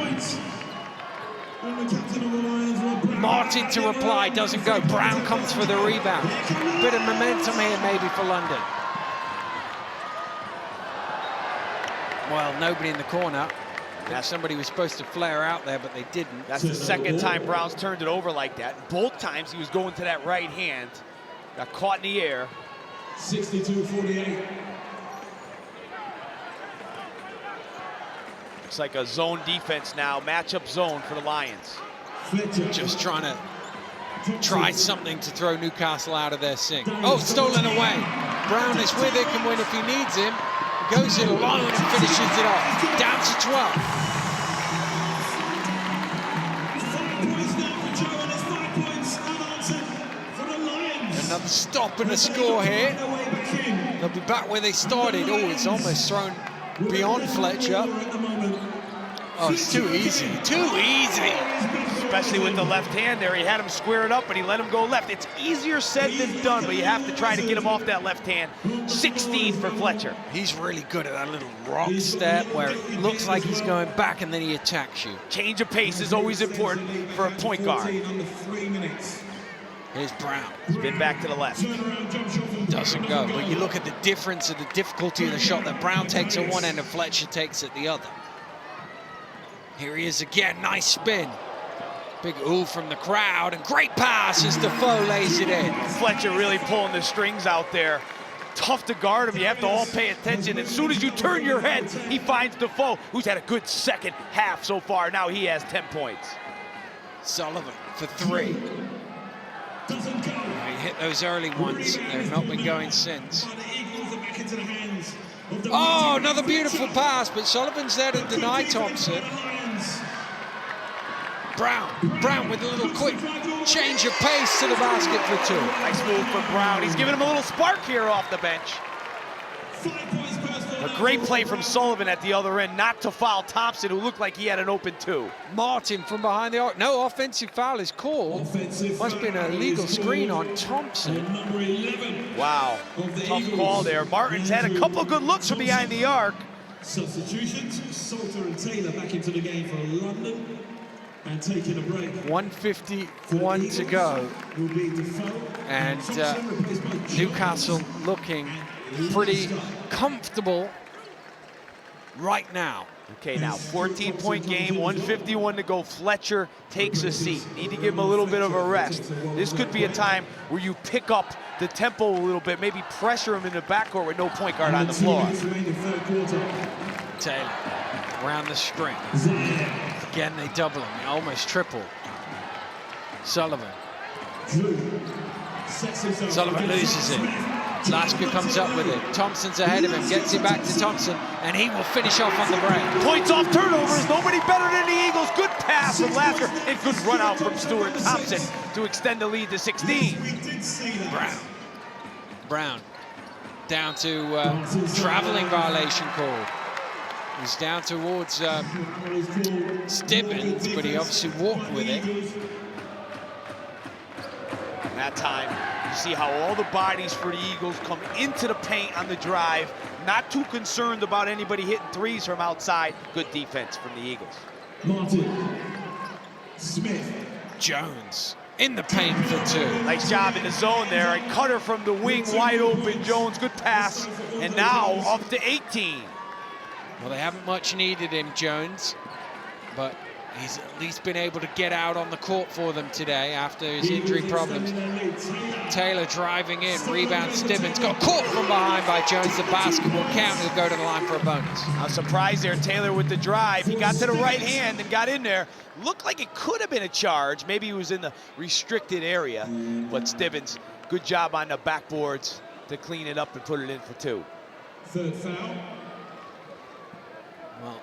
Martin to reply, doesn't go. Brown comes for the rebound. Bit of momentum here maybe for London. Well, nobody in the corner. Somebody was supposed to flare out there, but they didn't. That's the second time Brown's turned it over like that. Both times he was going to that right hand. Got caught in the air. 62-48. Looks like a zone defense now, matchup zone for the Lions. Just trying to try something to throw Newcastle out of their sink. Oh, stolen away. Brown is with it, can win if he needs him. Goes it alone and finishes it off. Down to 12. 5 points now for Joe, and it's 5 points unanswered for the Lions. Another stop and a score here. They'll be back where they started. Oh, it's almost thrown beyond Fletcher. Oh, it's too easy. Too easy. Especially with the left hand there. He had him square it up, but he let him go left. It's easier said than done, but you have to try to get him off that left hand. 16 for Fletcher. He's really good at that little rock step where it looks like he's going back and then he attacks you. Change of pace is always important for a point guard. Here's Brown. Spin back to the left. Doesn't go, but you look at the difference of the difficulty of the shot that Brown takes at one end and Fletcher takes at the other. Here he is again, nice spin. Big ooh from the crowd, and great pass as Defoe lays it in. Fletcher really pulling the strings out there. Tough to guard him, you have to all pay attention. As soon as you turn your head, he finds Defoe, who's had a good second half so far. Now he has 10 points. Sullivan for three. He hit those early ones, they've not been going since. Oh, another beautiful pass, but Sullivan's there to deny Thompson. Brown with a little quick change of pace to the basket for two. Nice move for Brown. He's giving him a little spark here off the bench. A great play from Sullivan at the other end, not to foul Thompson, who looked like he had an open two. Martin from behind the arc. No offensive foul is called. Must be an illegal screen on Thompson. Wow, tough call there. Martin's had a couple of good looks from behind the arc. Substitutions, Salter and Taylor back into the game for London. And taking a break. 1:51 to go. And Newcastle looking pretty comfortable right now. Okay, now 14-point game, 1:51 to go. Fletcher takes a seat. Need to give him a little bit of a rest. This could be a time where you pick up the tempo a little bit, maybe pressure him in the backcourt with no point guard on the floor. Taylor around the string. Again, they double him, almost triple. Sullivan. Sullivan loses it. Lasker comes up with it. Thompson's ahead of him, gets it back to Thompson, and he will finish off on the break. Points off turnovers, nobody better than the Eagles. Good pass from Lasker, and good run out from Stewart Thompson to extend the lead to 16. Brown down to traveling violation called. He's down towards Stibbins, but he obviously walked with it. That time, you see how all the bodies for the Eagles come into the paint on the drive. Not too concerned about anybody hitting threes from outside. Good defense from the Eagles. Martin. Smith. Jones in the paint for two. Nice job in the zone there. And Cutter from the wing, wide open. Jones, good pass. And now up to 18. Well, they haven't much needed him, Jones, but he's at least been able to get out on the court for them today after his injury problems. Taylor driving in, rebound Stibbins, got caught from behind by Jones. The basket will count, he'll go to the line for a bonus. I'm surprised there, Taylor with the drive. He got to the right hand and got in there. Looked like it could have been a charge. Maybe he was in the restricted area, but Stibbins, good job on the backboards to clean it up and put it in for two. Third foul. Well,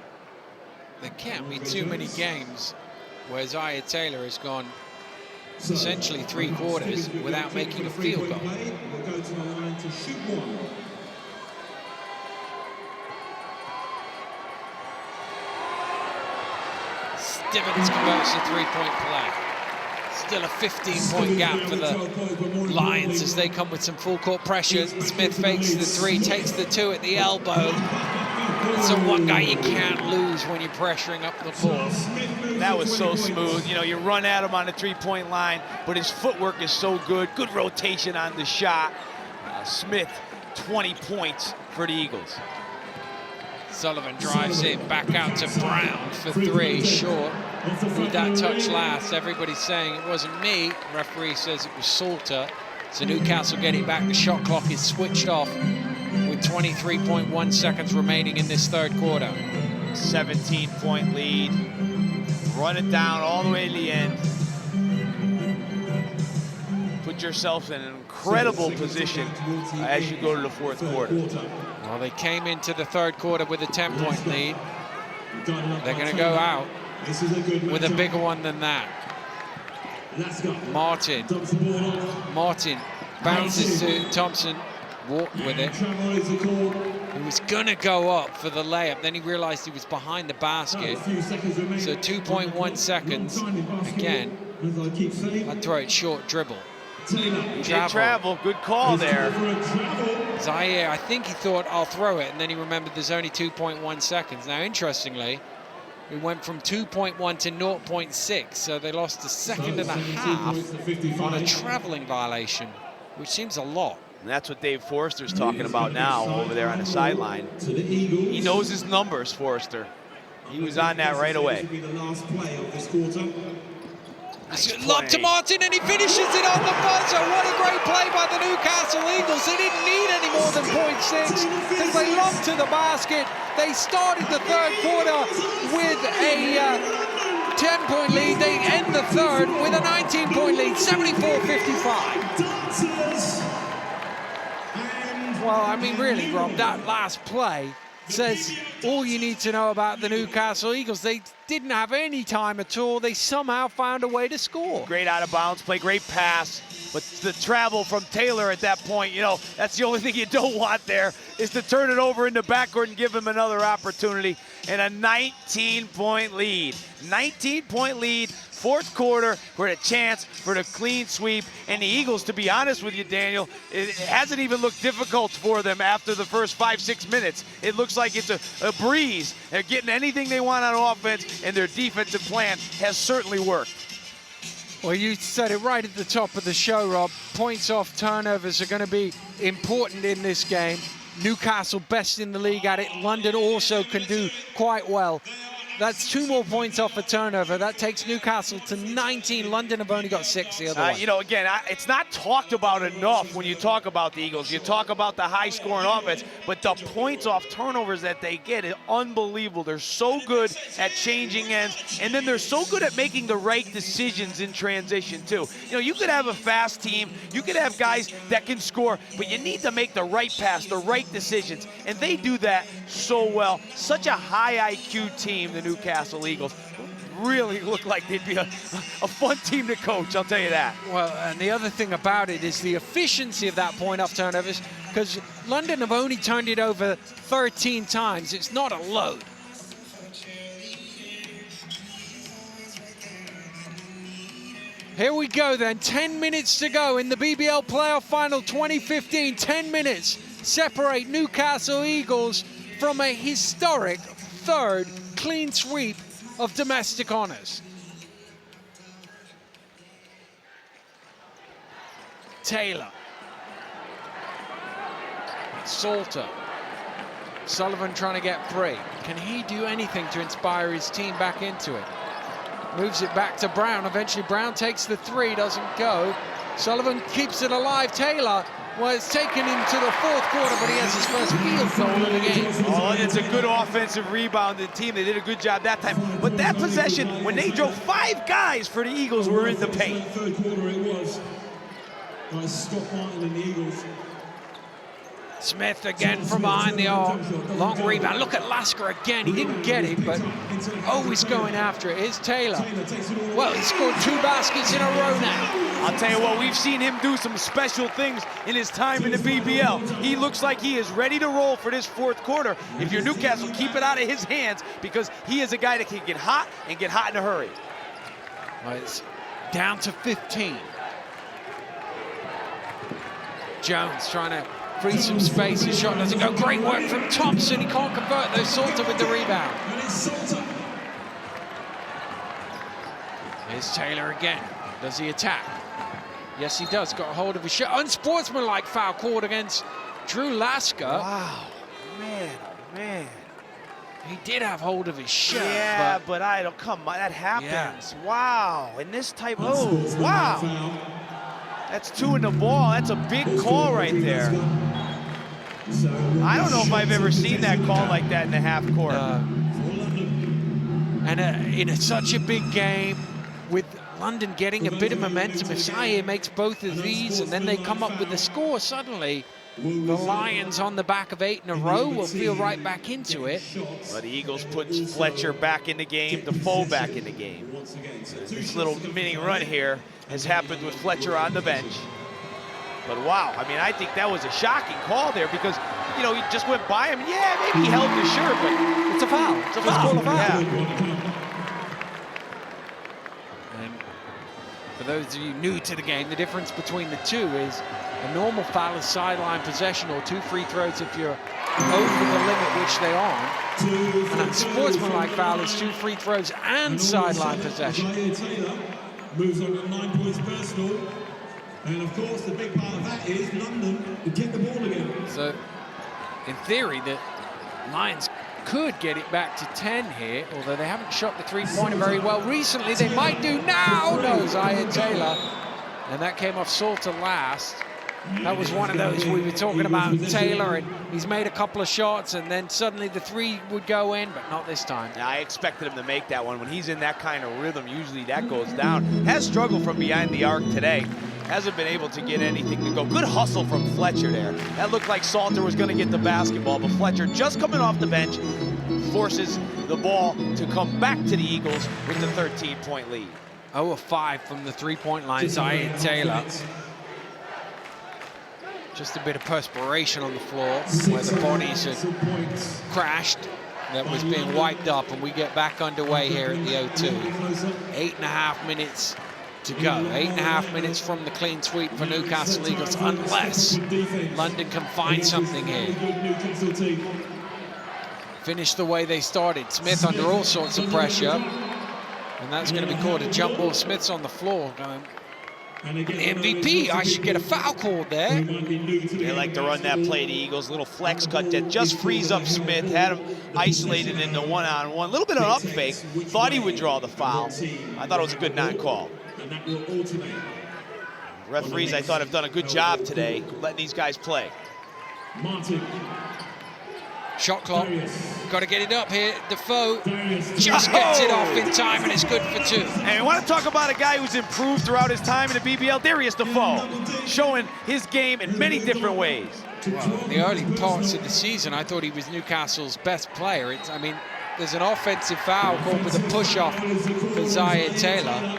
there can't be too many games where Zaire Taylor has gone essentially 3 quarters without making a field goal. We'll go to the line to shoot one. Stevens converts the 3-point play. Still a 15-point gap for the Lions as they come with some full-court pressure. Smith fakes the 3, takes the 2 at the elbow. It's the one guy you can't lose when you're pressuring up the floor. That was so smooth. You know, you run at him on the 3-point line, but his footwork is so good. Good rotation on the shot. Smith, 20 points for the Eagles. Sullivan drives in, back out to Brown for 3, short. With that touch last, everybody's saying it wasn't me. Referee says it was Salter. So Newcastle getting back. The shot clock is switched off with 23.1 seconds remaining in this 3rd quarter. 17-point lead. Run it down all the way to the end. Put yourself in an incredible position as you go to the 4th quarter. Well, they came into the 3rd quarter with a 10-point lead. They're going to go out with a bigger one than that. Martin bounces to Thompson, walked with it. He was going to go up for the layup, then he realized he was behind the basket. So 2.1 seconds. Again, I'd throw it short dribble. Travel, good call there. Zaire, I think he thought, I'll throw it, and then he remembered there's only 2.1 seconds. Now, interestingly, it went from 2.1 to 0.6, so they lost a second and a half on a traveling violation, which seems a lot. And that's what Dave Forrester's talking about now over there on the sideline. He knows his numbers, Forrester. He was on that right away. Lob to Martin, and he finishes it on the buzzer. What a great play by the Newcastle Eagles. They didn't need any more than 0.6 because they lobbed to the basket. They started the 3rd quarter with a 10-point lead. They end the 3rd with a 19-point lead, 74-55. Well, I mean, really, Rob, that last play says all you need to know about the Newcastle Eagles. They didn't have any time at all. They somehow found a way to score. Great out of bounds play, great pass. But the travel from Taylor at that point, you know, that's the only thing you don't want there, is to turn it over in the backcourt and give him another opportunity. And a 19-point lead. 19-point lead, 4th quarter, we're at a chance for the clean sweep. And the Eagles, to be honest with you, Daniel, it hasn't even looked difficult for them after the first 5-6 minutes. It looks like it's a breeze. They're getting anything they want on offense, and their defensive plan has certainly worked. Well, you said it right at the top of the show, Rob. Points off turnovers are going to be important in this game. Newcastle best in the league at it. London also can do quite well. That's 2 more points off a turnover. That takes Newcastle to 19. London have only got 6 the other way. You know, again, it's not talked about enough when you talk about the Eagles. You talk about the high-scoring offense, but the points off turnovers that they get is unbelievable. They're so good at changing ends, and then they're so good at making the right decisions in transition, too. You know, you could have a fast team. You could have guys that can score, but you need to make the right pass, the right decisions, and they do that so well. Such a high IQ team, the Newcastle Eagles. Really look like they'd be a fun team to coach, I'll tell you that. Well, and the other thing about it is the efficiency of that point off turnovers, because London have only turned it over 13 times. It's not a load. Here we go then, 10 minutes to go in the BBL Playoff Final 2015. 10 minutes separate Newcastle Eagles from a historic 3rd clean sweep of domestic honors. Taylor. Salter. Sullivan trying to get free. Can he do anything to inspire his team back into it? Moves it back to Brown. Eventually Brown takes the 3, doesn't go. Sullivan keeps it alive. Taylor, well, it's taken him to the 4th quarter, but he has his first field goal of the game. Oh, it's a good offensive rebound. The team, they did a good job that time. But that possession, when they drove 5 guys for the Eagles, were in the paint. 3rd quarter it was. By Scott Martin and the Eagles. Smith again from behind the arc. Long rebound. Look at Lasker again. He didn't get it, but always going after it. Here's Taylor. Well, he scored 2 baskets in a row now. I'll tell you what, we've seen him do some special things in his time in the BBL. He looks like he is ready to roll for this 4th quarter. If you're Newcastle, keep it out of his hands, because he is a guy that can get hot and get hot in a hurry. Well, it's down to 15. Jones trying to free some space. His shot doesn't go. Great work from Thompson. He can't convert though. Salter with the rebound. Here's Taylor again. Does he attack? Yes, he does. Got a hold of his shot. Unsportsmanlike foul called against Drew Lasker. Wow, man, oh man. He did have hold of his shirt. Yeah, but I don't, come on, that happens. Yeah. Wow, in this type, oh, wow. That's 2 in the ball. That's a big call right there. I don't know if I've ever seen that call like that in the half court. And in such a big game, with London getting a bit of momentum, if Zaire makes both of these and then they come up with the score, suddenly the Lions on the back of 8 in a row will feel right back into it. Well, the Eagles put Fletcher back in the game, Defoe back in the game. This little mini run here has happened with Fletcher on the bench. But wow, I mean, I think that was a shocking call there, because, you know, he just went by him. Yeah, maybe he held his shirt, but it's a foul. It's a foul. Yeah. And for those of you new to the game, the difference between the two is a normal foul is sideline possession or 2 free throws if you're over the limit, which they aren't. And a sportsmanlike foul is 2 free throws and sideline possession. Moves on to 9 points personal. And of course, the big part of that is London to get the ball again. So, in theory, the Lions could get it back to 10 here, although they haven't shot the 3-pointer very well recently. They might do now. No, Zaire Taylor. And that came off Salter last. That was one of those we were talking about, Taylor, and he's made a couple of shots, and then suddenly the 3 would go in, but not this time. Yeah, I expected him to make that one. When he's in that kind of rhythm, usually that goes down. Has struggled from behind the arc today. Hasn't been able to get anything to go. Good hustle from Fletcher there. That looked like Salter was going to get the basketball, but Fletcher, just coming off the bench, forces the ball to come back to the Eagles with the 13-point lead. 0 of 5 from the 3-point line, Zaire Taylor. Just a bit of perspiration on the floor where the bodies had crashed. That was being wiped up, and we get back underway here at the O2. 8.5 minutes to go. 8.5 minutes from the clean sweep for Newcastle Eagles, unless London can find something here. Finish the way they started. Smith under all sorts of pressure, and that's going to be called a jump ball. Smith's on the floor going, MVP, I should get a foul called there. They like to run that play, the Eagles. Little flex cut that just frees up Smith. Had him isolated into one-on-one. A little bit of an up fake. Thought he would draw the foul. I thought it was a good non-call. Referees, I thought, have done a good job today letting these guys play. Shot clock. Got to get it up here. Defoe just gets it off in time, and it's good for 2. And we want to talk about a guy who's improved throughout his time in the BBL. There he is, Defoe, showing his game in many different ways. Well, in the early parts of the season, I thought he was Newcastle's best player. I mean, there's an offensive foul called with a push-off for Zaire Taylor.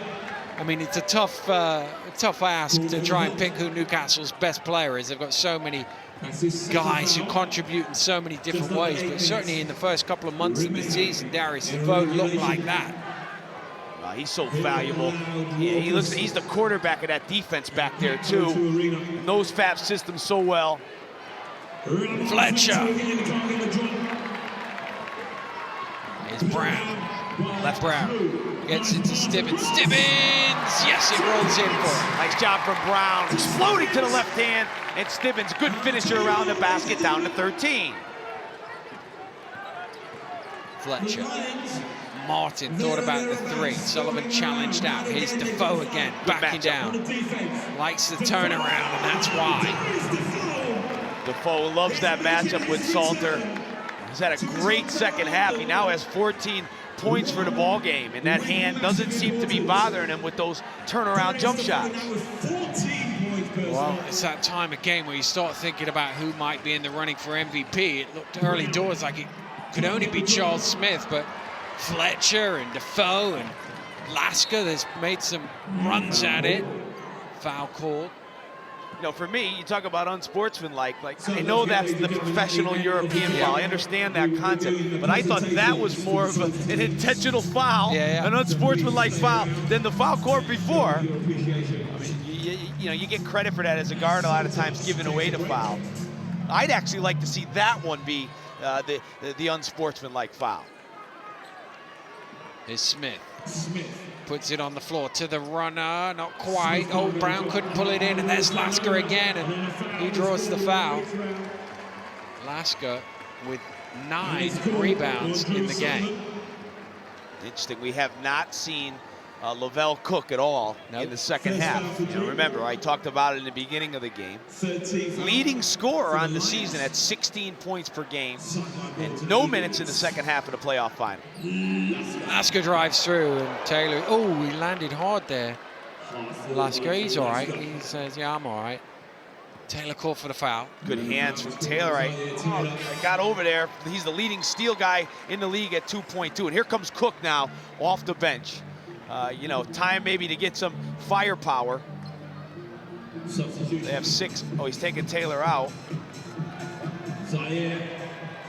I mean, it's a tough ask to try and pick who Newcastle's best player is. They've got so many guys who contribute in so many different ways, but certainly in the first couple of months of the season, Darius Defoe looked like that. He's so valuable. Yeah, he's the quarterback of that defense back there too. Knows FAP system so well. Fletcher. Here's Brown. Left Brown. Gets into Stibbins. Stibbins! Yes, it rolls in for him. Nice job from Brown. Exploding to the left hand. And Stibbins, good finisher around the basket, down to 13. Fletcher. Martin thought about the 3. Sullivan challenged out. Here's Defoe again, backing down. Likes the turnaround, and that's why. Defoe loves that matchup with Salter. He's had a great second half. He now has 14 points for the ball game, and that hand doesn't seem to be bothering him with those turnaround jump shots. Well, it's that time of game where you start thinking about who might be in the running for MVP. It looked early doors like it could only be Charles Smith, but Fletcher and Defoe and Lasker, there's made some runs at it. Foul called. You know, for me, you talk about unsportsmanlike. Like, I know that's the professional European foul. I understand that concept, but I thought that was more of an intentional foul, an unsportsmanlike foul, than the foul court before. I mean, you know, you get credit for that as a guard a lot of times, giving away the foul. I'd actually like to see that one be the unsportsmanlike foul. Here's Smith. Puts it on the floor to the runner, not quite. Oh, Brown couldn't pull it in, and there's Lasker again, and he draws the foul. Lasker with 9 rebounds in the game. Interesting, we have not seen Lavelle Cook at all in the second half. You know, remember, I talked about it in the beginning of the game. Leading scorer on the season at 16 points per game, and no minutes in the second half of the playoff final. Lasker drives through, and Taylor, oh, he landed hard there. Lasker, he's all right. He says, yeah, I'm all right. Taylor called for the foul. Good hands from Taylor. I got over there. He's the leading steal guy in the league at 2.2. And here comes Cook now off the bench. You know, time maybe to get some firepower. They have 6. Oh, he's taking Taylor out. Zaire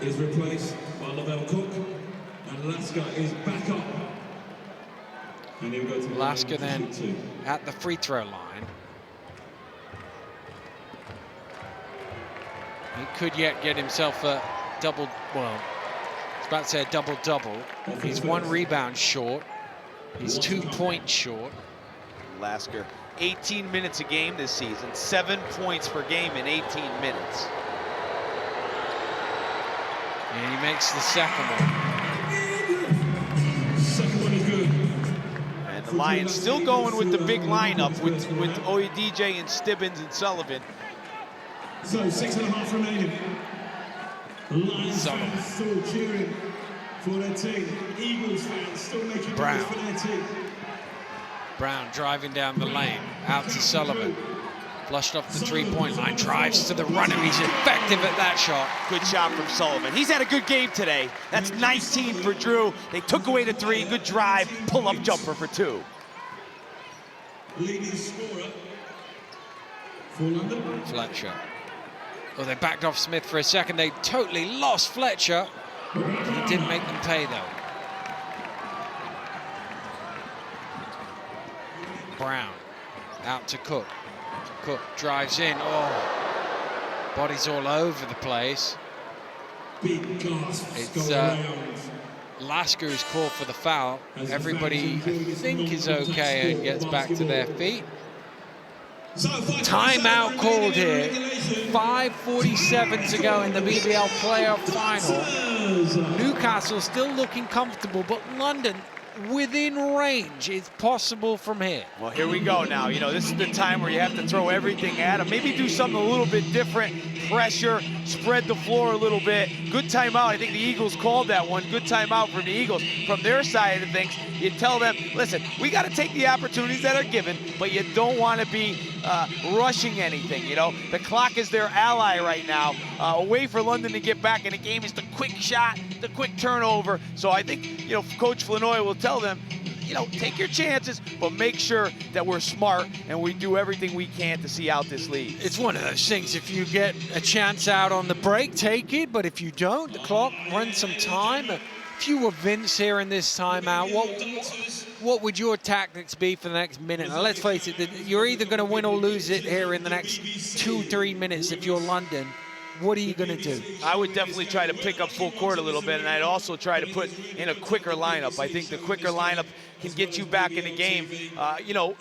is replaced by Lavelle Cook, and Lasker is back up. And he'll go to Lasker then at the free throw line. He could yet get himself a double, well, I was about to say a double-double. He's 1 rebound short. He's 2 points short. Lasker, 18 minutes a game this season, 7 points per game in 18 minutes. And he makes the second one. Second one is good. And the Lions still going with the big lineup with Oyedije and Stibbins and Sullivan. So 6.5 remaining. Lions Sullivan. fans still cheering for their team. Eagles fans still making Brown. noise for their team. Brown driving down the lane, out to Sullivan. Flushed off the 3-point line, drives to the runner. He's effective at that shot. Good shot from Sullivan. He's had a good game today. That's 19 for Drew. They took away the 3. Good drive, pull-up jumper for 2. Leading scorer for London. Fletcher. Oh, they backed off Smith for a second. They totally lost Fletcher. He didn't make them pay, though. Brown out to Cook. Cook drives in. Oh, bodies all over the place. Big gasps It's go around. Lasker is called for the foul. Everybody, I think, is okay and gets back to their feet. So, Timeout called here. 5:47 to go in the BBL playoff final. Newcastle still looking comfortable, but London within range. It's possible from here. Well, here we go now. You know, this is the time where you have to throw everything at them. Maybe do something a little bit different. Pressure, spread the floor a little bit. Good timeout. I think the Eagles called that one. Good timeout from the Eagles. From their side of things, you tell them, listen, we got to take the opportunities that are given, but you don't want to be rushing anything, you know. The clock is their ally right now. A way for London to get back in the game is the quick shot, the quick turnover. So I think, you know, Coach Flanoy will tell them, you know, take your chances, but make sure that we're smart and we do everything we can to see out this lead. It's one of those things, if you get a chance out on the break, take it, but if you don't, the clock runs some time. If you were Vince here in this timeout, what would your tactics be for the next minute? Now, let's face it, you're either going to win or lose it here in the next 2-3 minutes if you're London. What are you going to do? I would definitely try to pick up full court a little bit, and I'd also try to put in a quicker lineup. I think the quicker lineup can get you back in the game. You know,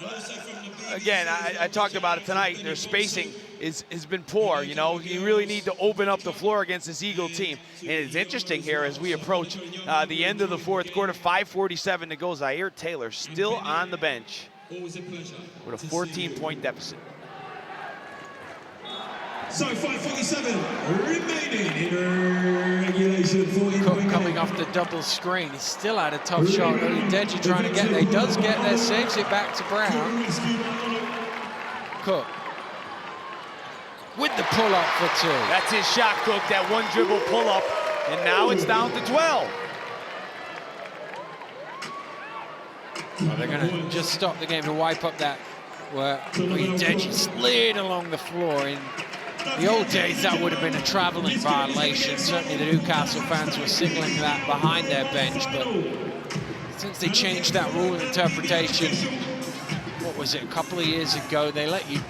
again, I talked about it tonight. Their spacing has been poor. You know, you really need to open up the floor against this Eagle team. And it's interesting here as we approach the end of the fourth quarter, 5:47 to go. Zaire Taylor still on the bench Always a pleasure. with a 14-point deficit. So 5:47 remaining in regulation. 14 Cook coming off the double screen. He's still had a tough shot. Deji trying to get there. He does get there, saves it back to Brown. Cook with the pull-up for 2. That's his shot, Cook, that one dribble pull-up. And now it's down to 12. Well, they're going to just stop the game to wipe up that where Deji slid along the floor. In the old days, that would have been a traveling violation. Certainly the Newcastle fans were signaling that behind their bench, but since they changed that rule interpretation, what was it, a couple of years ago, they let you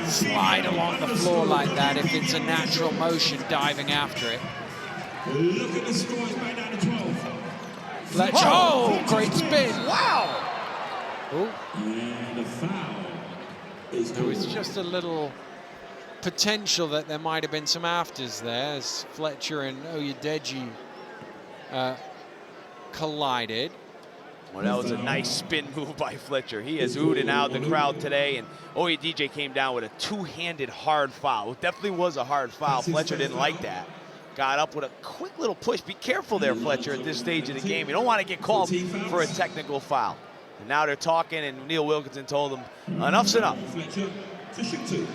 slide along the floor like that if it's a natural motion diving after it. Look at the score, it's made out of 12. Fletcher, oh, great spin. Wow! Oh. And the foul is There was just a little potential that there might have been some afters there as Fletcher and Oyedeji collided. Well, that was a nice spin move by Fletcher. He has oohed and out the crowd today, and Oyedeji came down with a two-handed hard foul. It definitely was a hard foul. Fletcher didn't like that. Got up with a quick little push. Be careful there, Fletcher, at this stage of the game. You don't want to get called for a technical foul. And now they're talking, and Neil Wilkinson told them, enough's enough. Fletcher to shoot 2.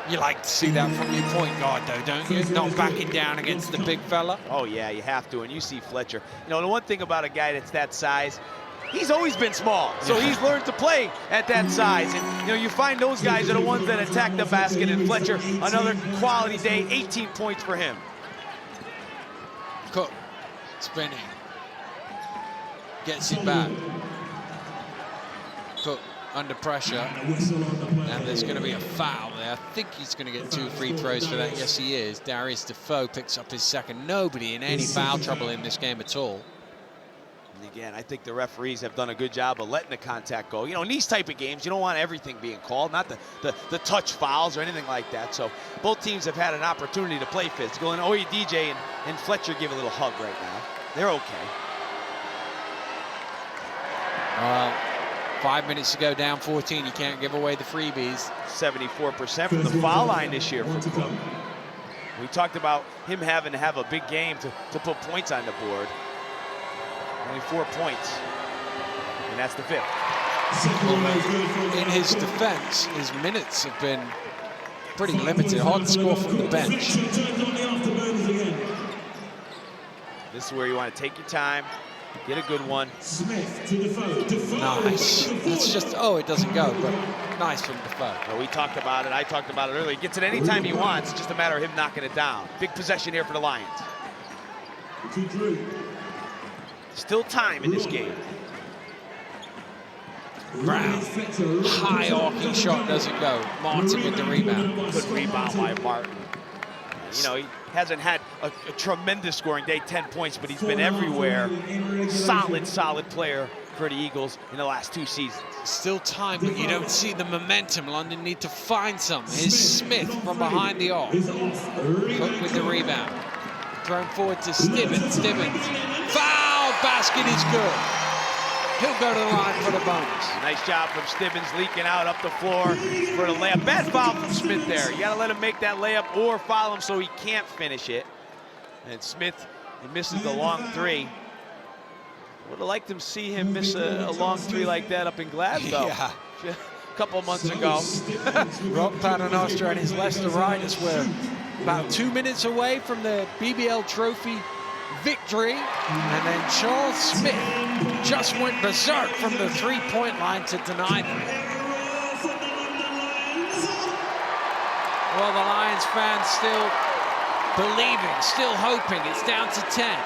You like to see that from your point guard, though, don't you? Not backing down against the big fella. Oh, yeah, you have to. And you see Fletcher. You know, the one thing about a guy that's that size, he's always been small. So he's learned to play at that size. And, you know, you find those guys are the ones that attack the basket. And Fletcher, another quality day, 18 points for him. Cook, spinning. Gets it back. Cook under pressure. And there's going to be a foul there. I think he's going to get 2 free throws for that. Yes, he is. Darius Defoe picks up his second. Nobody in any foul trouble in this game at all. And again, I think the referees have done a good job of letting the contact go. You know, in these type of games, you don't want everything being called, not the touch fouls or anything like that. So both teams have had an opportunity to play physical. And Oyedeji and Fletcher give a little hug right now. They're okay. 5 minutes to go, down 14. You can't give away the freebies. 74% from the foul line this year for Cook. We talked about him having to have a big game to put points on the board. Only 4 points, and that's the 5th. In his defense, his minutes have been pretty limited. Hard to score from the bench. This is where you want to take your time, get a good one. Nice. It's just, oh, it doesn't go, but nice from Defoe. Well, we talked about it. I talked about it earlier. He gets it anytime he wants. It's just a matter of him knocking it down. Big possession here for the Lions. Still time in this game. Brown, high arcing shot doesn't go. Martin with the rebound. Good rebound by Martin. You know, he hasn't had a tremendous scoring day, 10 points, but he's been everywhere. Solid player for the Eagles in the last 2 seasons. Still time, but you don't see the momentum. London need to find some. Here's Smith from behind the arc. Cook with the rebound. Thrown forward to Stibbins. Foul! Basket is good. He'll go to the line for the bonus. Nice job from Stibbins, leaking out up the floor for the layup. Bad foul from Smith there. You got to let him make that layup or foul him so he can't finish it. And Smith, he misses the long 3. Would have liked to see him miss a long 3 like that up in Glasgow. Yeah. A couple months ago. Rob Paternoster and his Leicester Riders were about 2 minutes away from the BBL Trophy victory, and then Charles Smith just went berserk from the 3-point line to deny them. Well, the Lions fans still believing, still hoping. It's down to 10.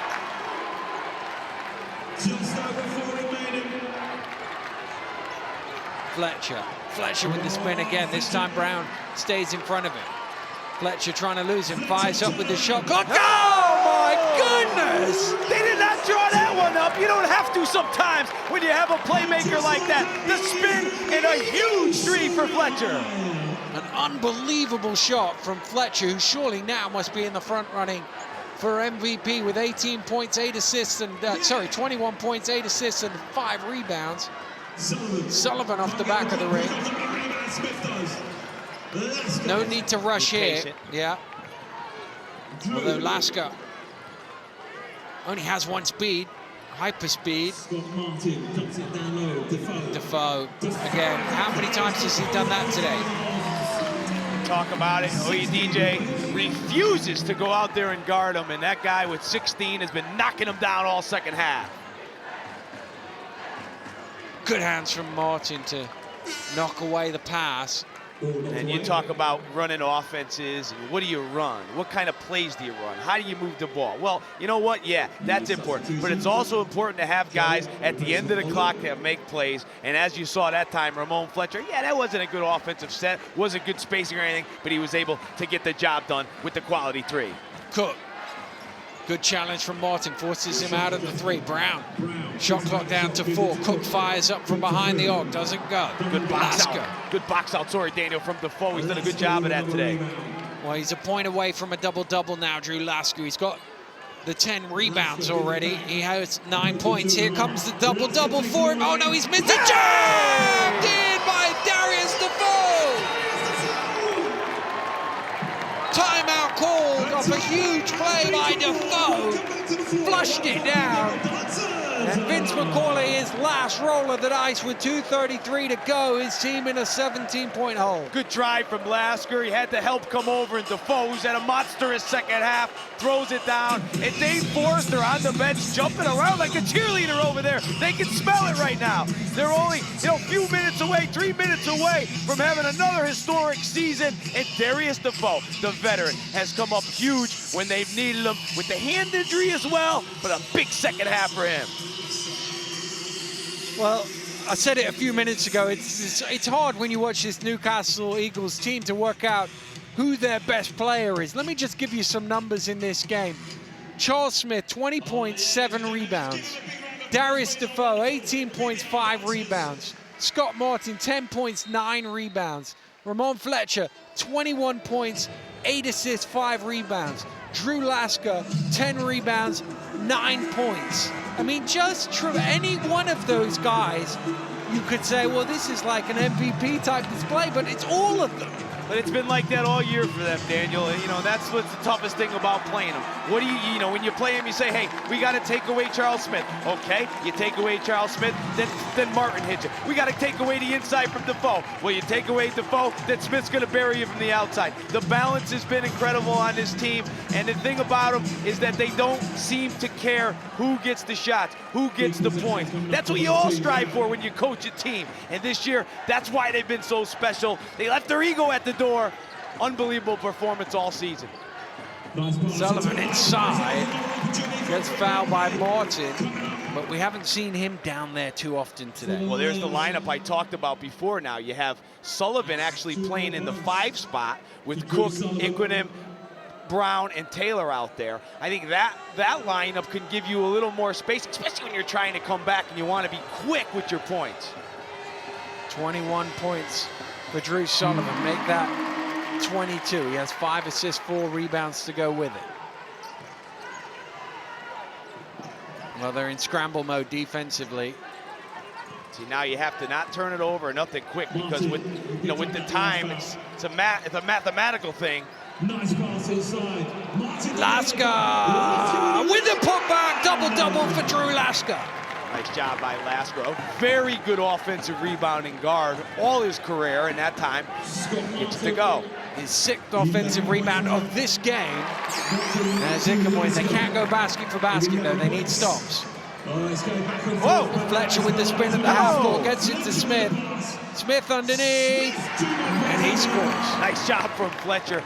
Fletcher with the spin again. This time Brown stays in front of him. Fletcher trying to lose him, fires up with the shot clock. Oh my goodness! They did not draw that one up. You don't have to sometimes when you have a playmaker like that. The spin and a huge 3 for Fletcher. An unbelievable shot from Fletcher, who surely now must be in the front running for MVP with 18 points, 8 assists, and 21 points, 8 assists, and 5 rebounds. Sullivan off the back of the ring. No need to rush here. Yeah. Although Lasker only has 1 speed. Hyperspeed. Scott Martin cuts it down low. Defoe. Again, how many times has he done that today? Talk about it. DJ refuses to go out there and guard him, and that guy with 16 has been knocking him down all second half. Good hands from Martin to knock away the pass. And you talk about running offenses, and what do you run? What kind of plays do you run? How do you move the ball? Well, you know what? Yeah, that's important. But it's also important to have guys at the end of the clock that make plays. And as you saw that time, Ramon Fletcher, yeah, that wasn't a good offensive set, wasn't good spacing or anything, but he was able to get the job done with the quality three. Cook. Good challenge from Martin, forces him out of the three. Brown, shot clock down to 4. Cook fires up from behind the arc, doesn't go. Good box out. Good box out, sorry, Daniel, from Defoe. He's done a good job of that today. Well, he's a point away from a double-double now, Drew Lasky. He's got the 10 rebounds already. He has 9 points. Here comes the double-double for him. Oh, no, he's missed it. Jammed in by Darius Defoe. Timeout called off a huge play by Defoe. Flushed it down. And Vince McCauley, his last roll of the dice with 2:33 to go. His team in a 17-point hole. Good drive from Lasker. He had the help come over, and Defoe, who's had a monstrous second half, throws it down. And Dave Forrester on the bench jumping around like a cheerleader over there. They can smell it right now. They're only, a few minutes away, 3 minutes away from having another historic season. And Darius Defoe, the veteran, has come up huge when they've needed him with the hand injury as well, but a big second half for him. Well, I said it a few minutes ago, it's hard when you watch this Newcastle Eagles team to work out who their best player is. Let me just give you some numbers in this game. Charles Smith, 20 points, 7 rebounds. Darius Defoe, 18 points, 5 rebounds. Scott Martin, 10 points, 9 rebounds. Ramon Fletcher, 21 points, 8 assists, 5 rebounds. Drew Lasker, 10 rebounds, 9 points. I mean, just any one of those guys, you could say, well, this is like an MVP type display, but it's all of them. But it's been like that all year for them, Daniel. That's what's the toughest thing about playing them. What do you when you play him, you say, hey, we got to take away Charles Smith. Okay, you take away Charles Smith, then Martin hits you. We got to take away the inside from Defoe. Well, you take away Defoe, then Smith's going to bury you from the outside. The balance has been incredible on this team, and the thing about them is that they don't seem to care who gets the shots, who gets the points. That's what you all strive for when you coach a team. And this year, that's why they've been so special. They left their ego at the door. Unbelievable performance all season. Sullivan inside, gets fouled by Martin, but we haven't seen him down there too often today. Well, there's the lineup I talked about before now. You have Sullivan actually playing in the 5 spot with Cook, Ikunem, Brown, and Taylor out there. I think that lineup can give you a little more space, especially when you're trying to come back and you want to be quick with your points. 21 points for Drew Sullivan, make that 22. He has 5 assists, 4 rebounds to go with it. Well, they're in scramble mode defensively. See, now you have to not turn it over, nothing quick, because with the time, it's a mathematical thing. Nice pass inside. Lasker with the putback, double-double for Drew Lasker. Nice job by Lasker. A very good offensive rebounding guard all his career, and that time gets to go. His 6th offensive rebound of this game. As Ikunem, they can't go basket for basket though, they need stops. Whoa! Fletcher with the spin at the half court, gets it to Smith. Smith underneath, and he scores. Nice job from Fletcher.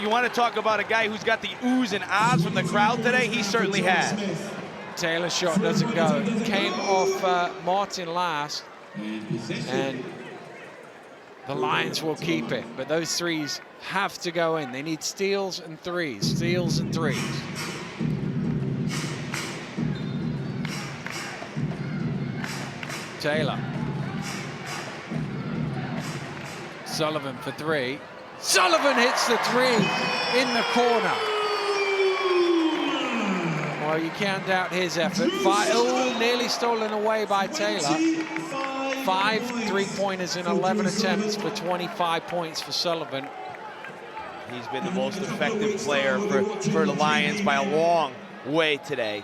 You want to talk about a guy who's got the oohs and ahs from the crowd today? He certainly has. Taylor's shot doesn't go. Came off Martin last, and the Lions will keep it. But those threes have to go in. They need steals and threes. Steals and threes. Taylor. Sullivan for 3. Sullivan hits the 3 in the corner. Well, you can't doubt his effort. Nearly stolen away by Taylor. 5 3-pointers in 11 attempts for 25 points for Sullivan. He's been the most effective player for the Lions by a long, way today.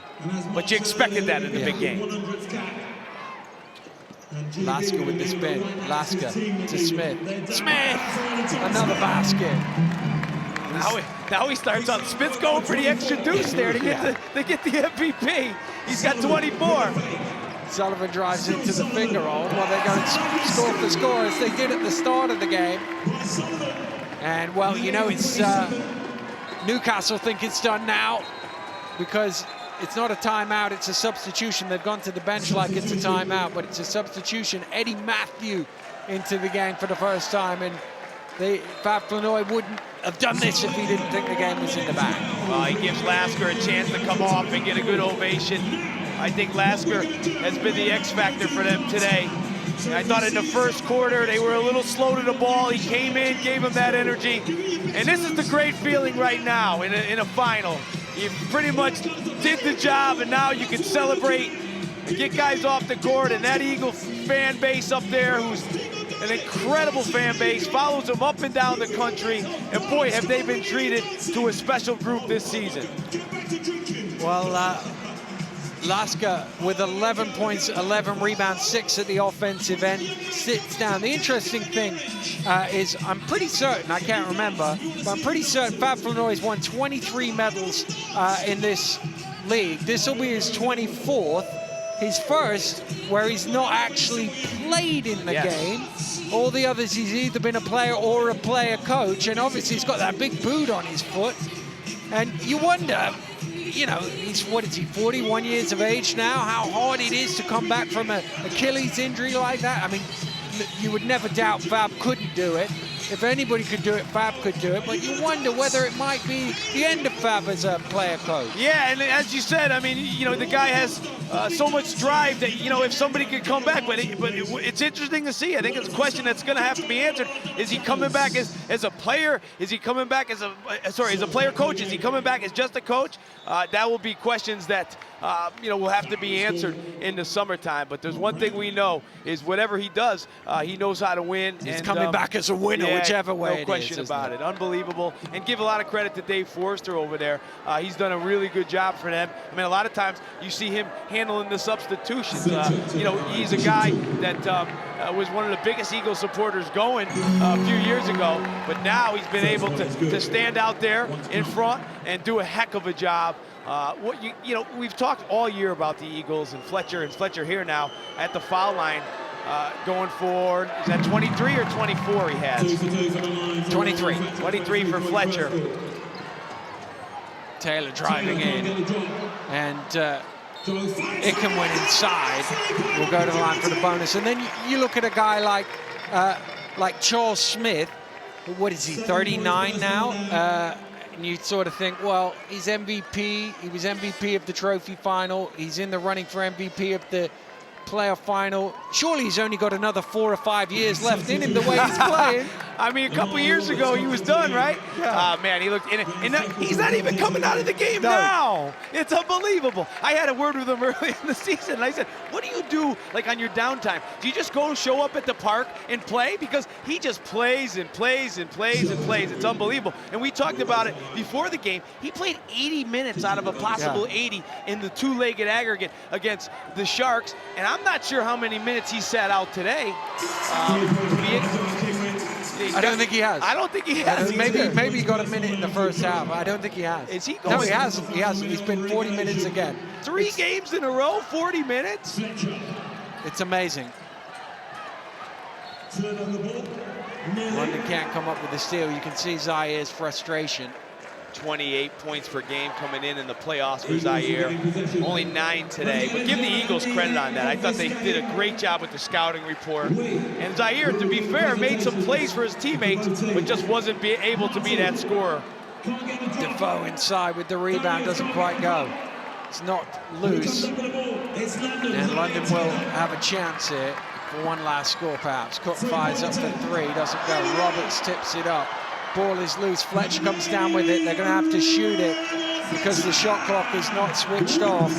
But you expected that in the big game. Lasker with the spin. Lasker to Smith. Smith! Another basket. Now he starts up. Smith's going for the extra deuce there to get the MVP. He's got 24. Sullivan drives into the finger roll. Well, they're going score for score as they did at the start of the game. And, well, you know, it's Newcastle think it's done now because it's not a timeout, it's a substitution. They've gone to the bench like it's a timeout, but it's a substitution. Eddie Matthew into the game for the first time, and Fab Flanoy wouldn't have done this if he didn't think the game was in the bag. Well, he gives Lasker a chance to come off and get a good ovation. I think Lasker has been the X factor for them today. I thought in the first quarter they were a little slow to the ball. He came in, gave them that energy. And this is the great feeling right now in a final. You pretty much did the job, and now you can celebrate and get guys off the court. And that Eagle fan base up there, who's an incredible fan base, follows them up and down the country. And boy, have they been treated to a special group this season. Well, Lasker with 11 points, 11 rebounds, 6 at the offensive end, sits down. The interesting thing is I'm pretty certain, I can't remember, but I'm pretty certain Fab Flanoy's won 23 medals in this league. This will be his 24th, his first where he's not actually played in the game. All the others, he's either been a player or a player coach, and obviously he's got that big boot on his foot. And you wonder, you know, he's, what is he, 41 years of age now? How hard it is to come back from an Achilles injury like that. I mean, you would never doubt Fab couldn't do it. If anybody could do it, Fab could do it. But you wonder whether it might be the end of Fab as a player coach. Yeah, and as you said, I mean, you know, the guy has so much drive that, you know, if somebody could come back, but it's interesting to see. I think it's a question that's going to have to be answered. Is he coming back as a player? Is he coming back as a player coach? Is he coming back as just a coach? That will be questions that, you know, will have to be answered in the summertime. But there's one thing we know is whatever he does, he knows how to win. He's coming back as a winner, whichever way it is. No question about it. Unbelievable. And give a lot of credit to Dave Forrester over there. He's done a really good job for them. I mean, a lot of times you see him handling the substitutions. You know, he's a guy that was one of the biggest Eagle supporters going a few years ago, but now he's been able to stand out there in front and do a heck of a job. You know, we've talked all year about the Eagles and Fletcher here now at the foul line, going for, is that 23 or 24 he has? 23. 23 for Fletcher. Taylor driving in, and it can win inside. We'll go to the line for the bonus. And then you look at a guy like Charles Smith. What is he, 39 now? And you sort of think, well, he's MVP. He was MVP of the trophy final. He's in the running for MVP of the playoff final. Surely he's only got another 4 or 5 years left in him the way he's playing. I mean, a couple years ago he was done, right? Yeah. Man, he looked in it. And he's not even coming out of the game now. It's unbelievable. I had a word with him early in the season, and I said, what do you do, like, on your downtime? Do you just go show up at the park and play? Because he just plays and plays and plays and plays. It's unbelievable. And we talked about it before the game. He played 80 minutes out of a possible 80 in the two-legged aggregate against the Sharks. And I'm not sure how many minutes he sat out today. I don't think he has. I don't think he has. Maybe he got a minute in the first half. I don't think he has. Is he going? No, he hasn't. He hasn't. He's been 40 minutes again. 3 games in a row, 40 minutes? It's amazing. London can't come up with a steal. You can see Zaire's frustration. 28 points per game coming in the playoffs for Zaire. Only 9 today. But give the Eagles credit on that. I thought they did a great job with the scouting report. And Zaire, to be fair, made some plays for his teammates, but just wasn't able to be that scorer. Defoe inside with the rebound, doesn't quite go. It's not loose. And London will have a chance here for one last score, perhaps. Cook fires up for 3, doesn't go. Roberts tips it up. Ball is loose. Fletcher comes down with it. They're going to have to shoot it because the shot clock is not switched off.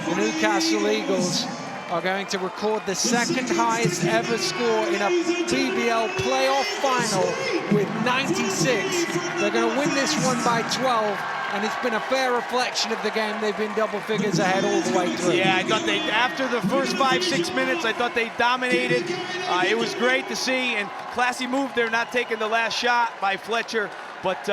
The Newcastle Eagles are going to record the second highest ever score in a BBL playoff final with 96. They're going to win this one by 12, and it's been a fair reflection of the game. They've been double figures ahead all the way through. Yeah, I thought they, after the first 5-6 minutes, I thought they dominated. It was great to see, and classy move there, not taking the last shot by Fletcher. But,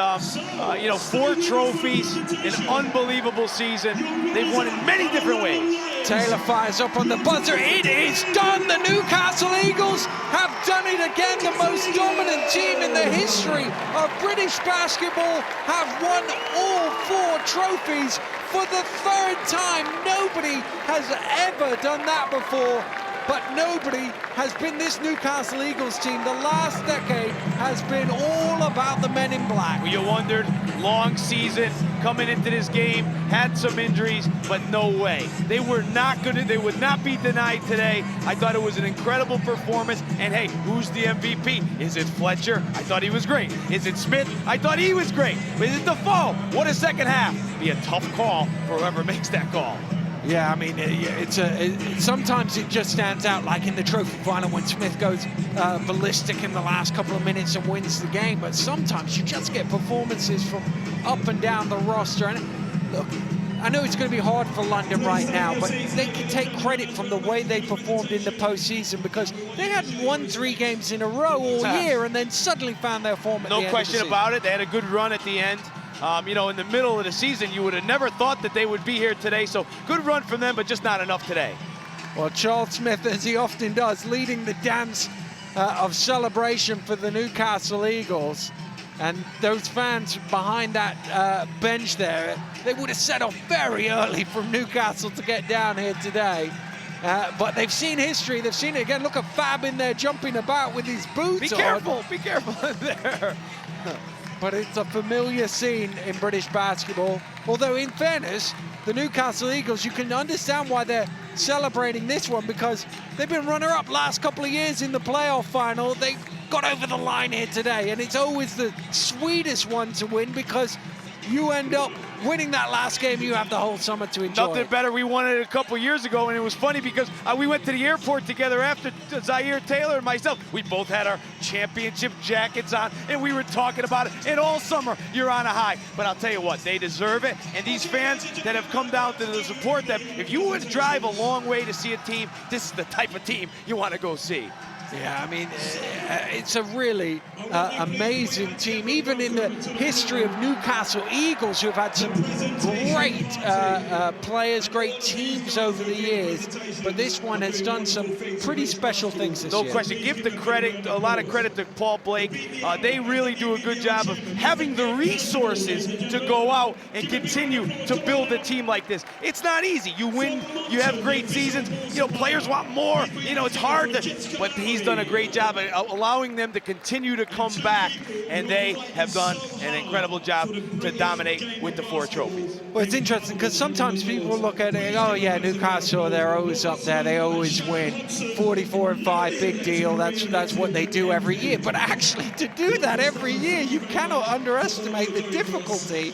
you know, 4 trophies, an unbelievable season. They've won in many different ways. Taylor fires up on the buzzer. It is done. The Newcastle Eagles have done it again. The most dominant team in the history of British basketball have won all 4 trophies for the 3rd time. Nobody has ever done that before. But nobody has been this Newcastle Eagles team. The last decade has been all about the men in black. Well, you wondered, long season, coming into this game, had some injuries, but no way. They were not good, they would not be denied today. I thought it was an incredible performance, and hey, who's the MVP? Is it Fletcher? I thought he was great. Is it Smith? I thought he was great. But is it Defoe? What a second half. Be a tough call for whoever makes that call. Yeah, I mean, sometimes it just stands out, like in the trophy final when Smith goes ballistic in the last couple of minutes and wins the game. But sometimes you just get performances from up and down the roster. And look, I know it's going to be hard for London right now, but they can take credit from the way they performed in the postseason, because they hadn't won 3 games in a row all year and then suddenly found their form at the end of the season. No question about it. They had a good run at the end. You know, in the middle of the season, you would have never thought that they would be here today. So good run from them, but just not enough today. Well, Charles Smith, as he often does, leading the dance of celebration for the Newcastle Eagles. And those fans behind that bench there, they would have set off very early from Newcastle to get down here today. But they've seen history. They've seen it again. Look at Fab in there jumping about with his boots on. Be careful in there. But it's a familiar scene in British basketball. Although, in fairness, the Newcastle Eagles, you can understand why they're celebrating this one, because they've been runner-up last couple of years in the playoff final. They got over the line here today, and it's always the sweetest one to win, because you end up winning that last game, you have the whole summer to enjoy. Nothing better. We won it a couple years ago, and it was funny because we went to the airport together after Zaire Taylor and myself. We both had our championship jackets on, and we were talking about it. And all summer, you're on a high. But I'll tell you what, they deserve it. And these fans that have come down to support them, if you would drive a long way to see a team, this is the type of team you want to go see. Yeah, I mean, it's a really amazing team. Even in the history of Newcastle Eagles, who have had some great players, great teams over the years, but this one has done some pretty special things this year. No question. Give the credit, a lot of credit to Paul Blake. They really do a good job of having the resources to go out and continue to build a team like this. It's not easy. You win, you have great seasons. You know, players want more. You know, it's hard to, but he's done a great job of allowing them to continue to come back, and they have done an incredible job to dominate with the 4 trophies. Well, it's interesting because sometimes people look at it, oh yeah, Newcastle, they're always up there, they always win. 44-5, big deal, that's what they do every year. But actually, to do that every year, you cannot underestimate the difficulty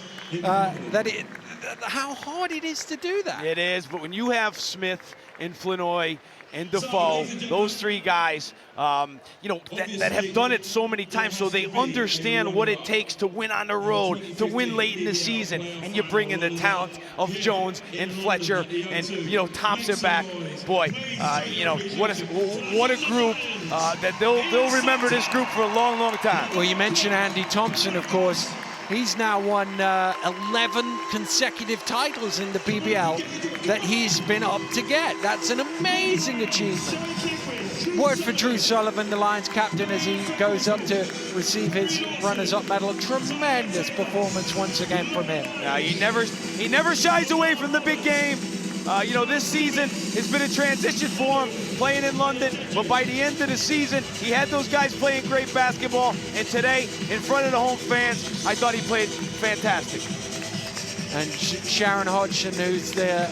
how hard it is to do that. It is, but when you have Smith and Flinoy and Defoe, those 3 guys, you know, that have done it so many times, so they understand what it takes to win on the road, to win late in the season, and you bring in the talent of Jones and Fletcher and, you know, Thompson back. Boy, you know, what a group that they'll remember this group for a long, long time. Well, you mentioned Andy Thompson, of course. He's now won 11 consecutive titles in the BBL that he's been up to get. That's an amazing achievement. Word for Drew Sullivan, the Lions captain, as he goes up to receive his runners-up medal. Tremendous performance once again from him. He never shies away from the big game. You know, this season has been a transition for him, playing in London, but by the end of the season, he had those guys playing great basketball, and today, in front of the home fans, I thought he played fantastic. And Sharon Hodgson, who's the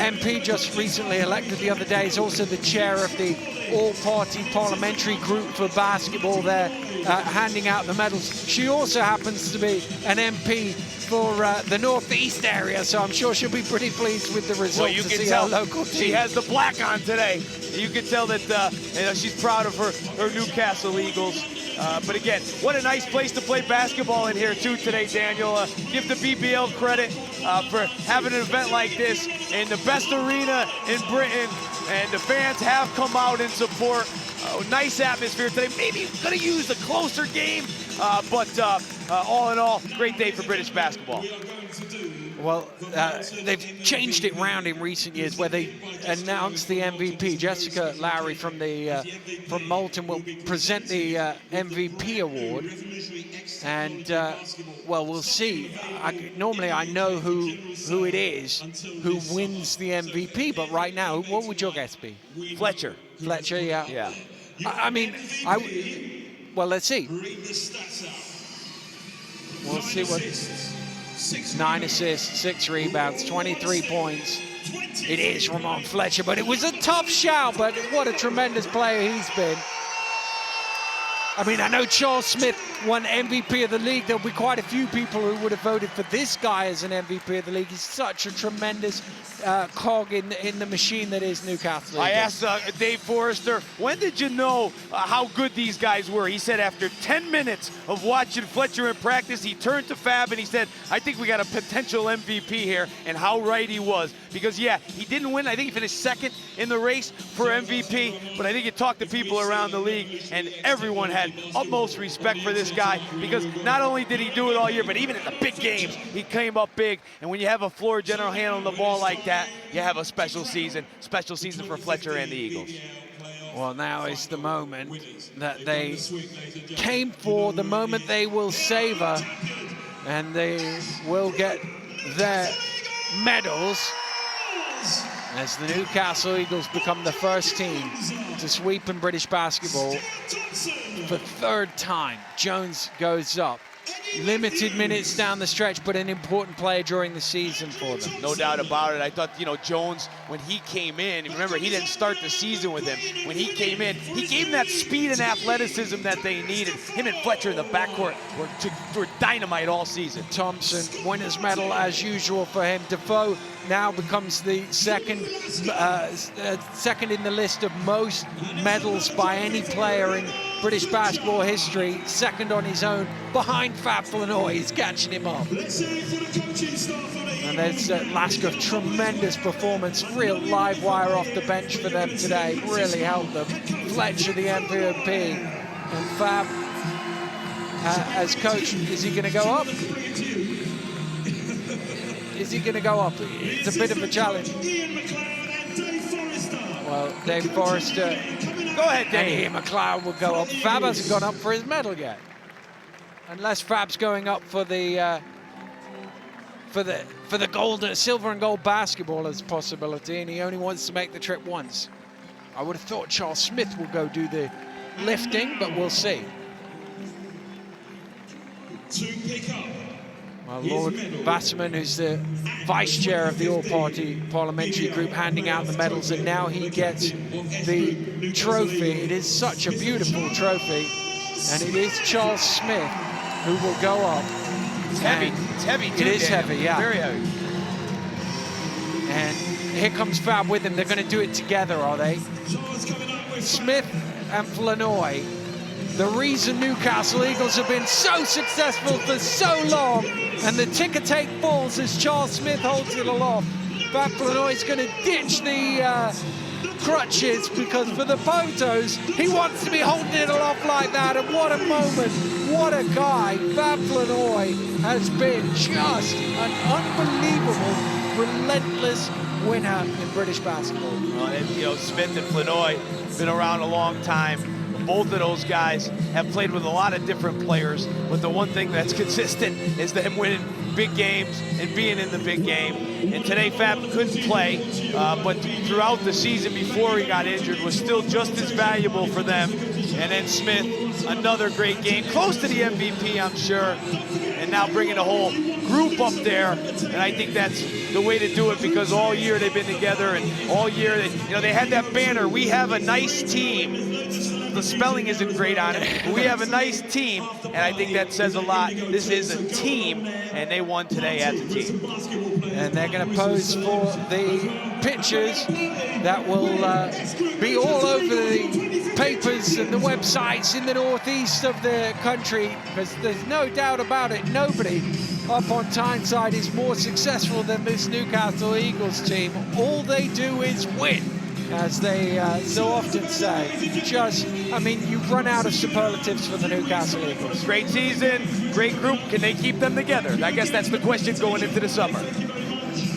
MP just recently elected the other day, is also the chair of the all-party parliamentary group for basketball there, handing out the medals. She also happens to be an MP for the Northeast area, so I'm sure she'll be pretty pleased with the result. Well, you to can see tell our local team. she has the black on today. You can tell that you know, she's proud of her Newcastle Eagles. But again, what a nice place to play basketball in here too today, Daniel. Give the BBL credit for having an event like this in the best arena in Britain, and the fans have come out in support. Nice atmosphere today. Maybe could have used a closer game, but all in all, great day for British basketball. Well, they've changed it round in recent years where they announced the MVP. Jessica Lowry from Moulton will present the MVP award. And, well, we'll see. Normally I know who it is who wins the MVP, but right now, what would your guess be? Fletcher. Fletcher, yeah. Yeah. I mean, well, let's see. We'll see what... 9 assists, 6 rebounds, 23 points. It is Ramon Fletcher, but it was a tough shout, but what a tremendous player he's been. I mean, I know Charles Smith won MVP of the league. There'll be quite a few people who would have voted for this guy as an MVP of the league. He's such a tremendous cog in the machine that is Newcastle. I asked Dave Forrester, when did you know how good these guys were? He said after 10 minutes of watching Fletcher in practice, he turned to Fab and he said, I think we got a potential MVP here, and how right he was. Because, yeah, he didn't win. I think he finished second in the race for MVP, but I think he talked to people around the league, and everyone had utmost respect for this guy, because not only did he do it all year, but even in the big games, he came up big. And when you have a floor general handling the ball like that, you have a special season for Fletcher and the Eagles. Well, now is the moment that they came for, the moment they will savor, and they will get their medals as the Newcastle Eagles become the first team to sweep in British basketball for third time. Jones goes up. Limited minutes down the stretch, but an important player during the season for them. No doubt about it. I thought, you know, Jones, when he came in, remember, he didn't start the season with him. When he came in, he gave them that speed and athleticism that they needed. Him and Fletcher in the backcourt were dynamite all season. Thompson, winner's medal as usual for him. Defoe now becomes the second in the list of most medals by any player in British basketball history, second on his own, behind Fab Flanoy. He's catching him up. And there's Lasker, tremendous performance, real live wire off the bench for them today, really helped them. Fletcher, the MVP, and Fab, as coach, is he going to go up? Is he going to go up? It's a bit of a challenge. Well, Dave Forrester, go ahead, Dave. And McLeod will go up. Fab hasn't gone up for his medal yet, unless Fab's going up for the gold, silver and gold basketball as a possibility, and he only wants to make the trip once. I would have thought Charles Smith will go do the lifting, but we'll see. To pick up. Well, Lord Wasserman, who's the vice chair of the all-party parliamentary group, handing out the medals, and now he gets the trophy. It is such a beautiful trophy, and it is Charles Smith who will go up. It's heavy. It's heavy, too, It is Daniel. heavy, yeah. Very heavy. And here comes Fab with him. They're going to do it together, are they? Smith and Flanoy. The reason Newcastle Eagles have been so successful for so long, and the ticker tape falls as Charles Smith holds it aloft. Fab Flanoy's going to ditch the crutches, because for the photos, he wants to be holding it aloft like that. And what a moment, what a guy. Fab Flanoy has been just an unbelievable, relentless winner in British basketball. Well, and, you know, Smith and Flanoy been around a long time. Both of those guys have played with a lot of different players, but the one thing that's consistent is them winning big games and being in the big game. And today Fab couldn't play, but throughout the season before he got injured was still just as valuable for them. And then Smith, another great game, close to the MVP, I'm sure, and now bringing the whole group up there. And I think that's the way to do it, because all year they've been together, and all year they had that banner, "We have a nice team." The spelling isn't great on it, but we have a nice team, and I think that says a lot. This is a team, and they won today as a team. And they're going to pose for the pictures that will be all over the papers and the websites in the northeast of the country, because there's no doubt about it, nobody up on Tyneside is more successful than this Newcastle Eagles team. All they do is win, as they so often say. I mean, you run out of superlatives for the Newcastle Eagles. Great season, great group. Can they keep them together? I guess that's the question going into the summer.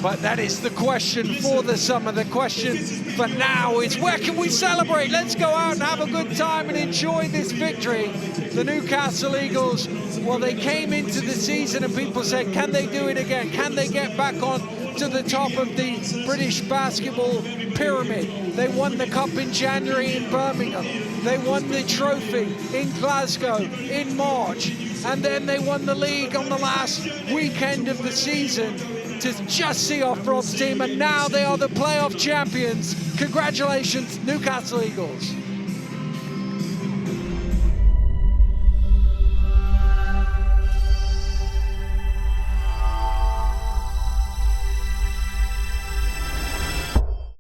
But that is the question for the summer. The question for now is, where can we celebrate? Let's go out and have a good time and enjoy this victory. The Newcastle Eagles, well, they came into the season and people said, can they do it again? Can they get back on to the top of the British basketball pyramid? They won the cup in January in Birmingham. They won the trophy in Glasgow in March. And then they won the league on the last weekend of the season to just see off Rob's team, and now they are the playoff champions. Congratulations, Newcastle Eagles.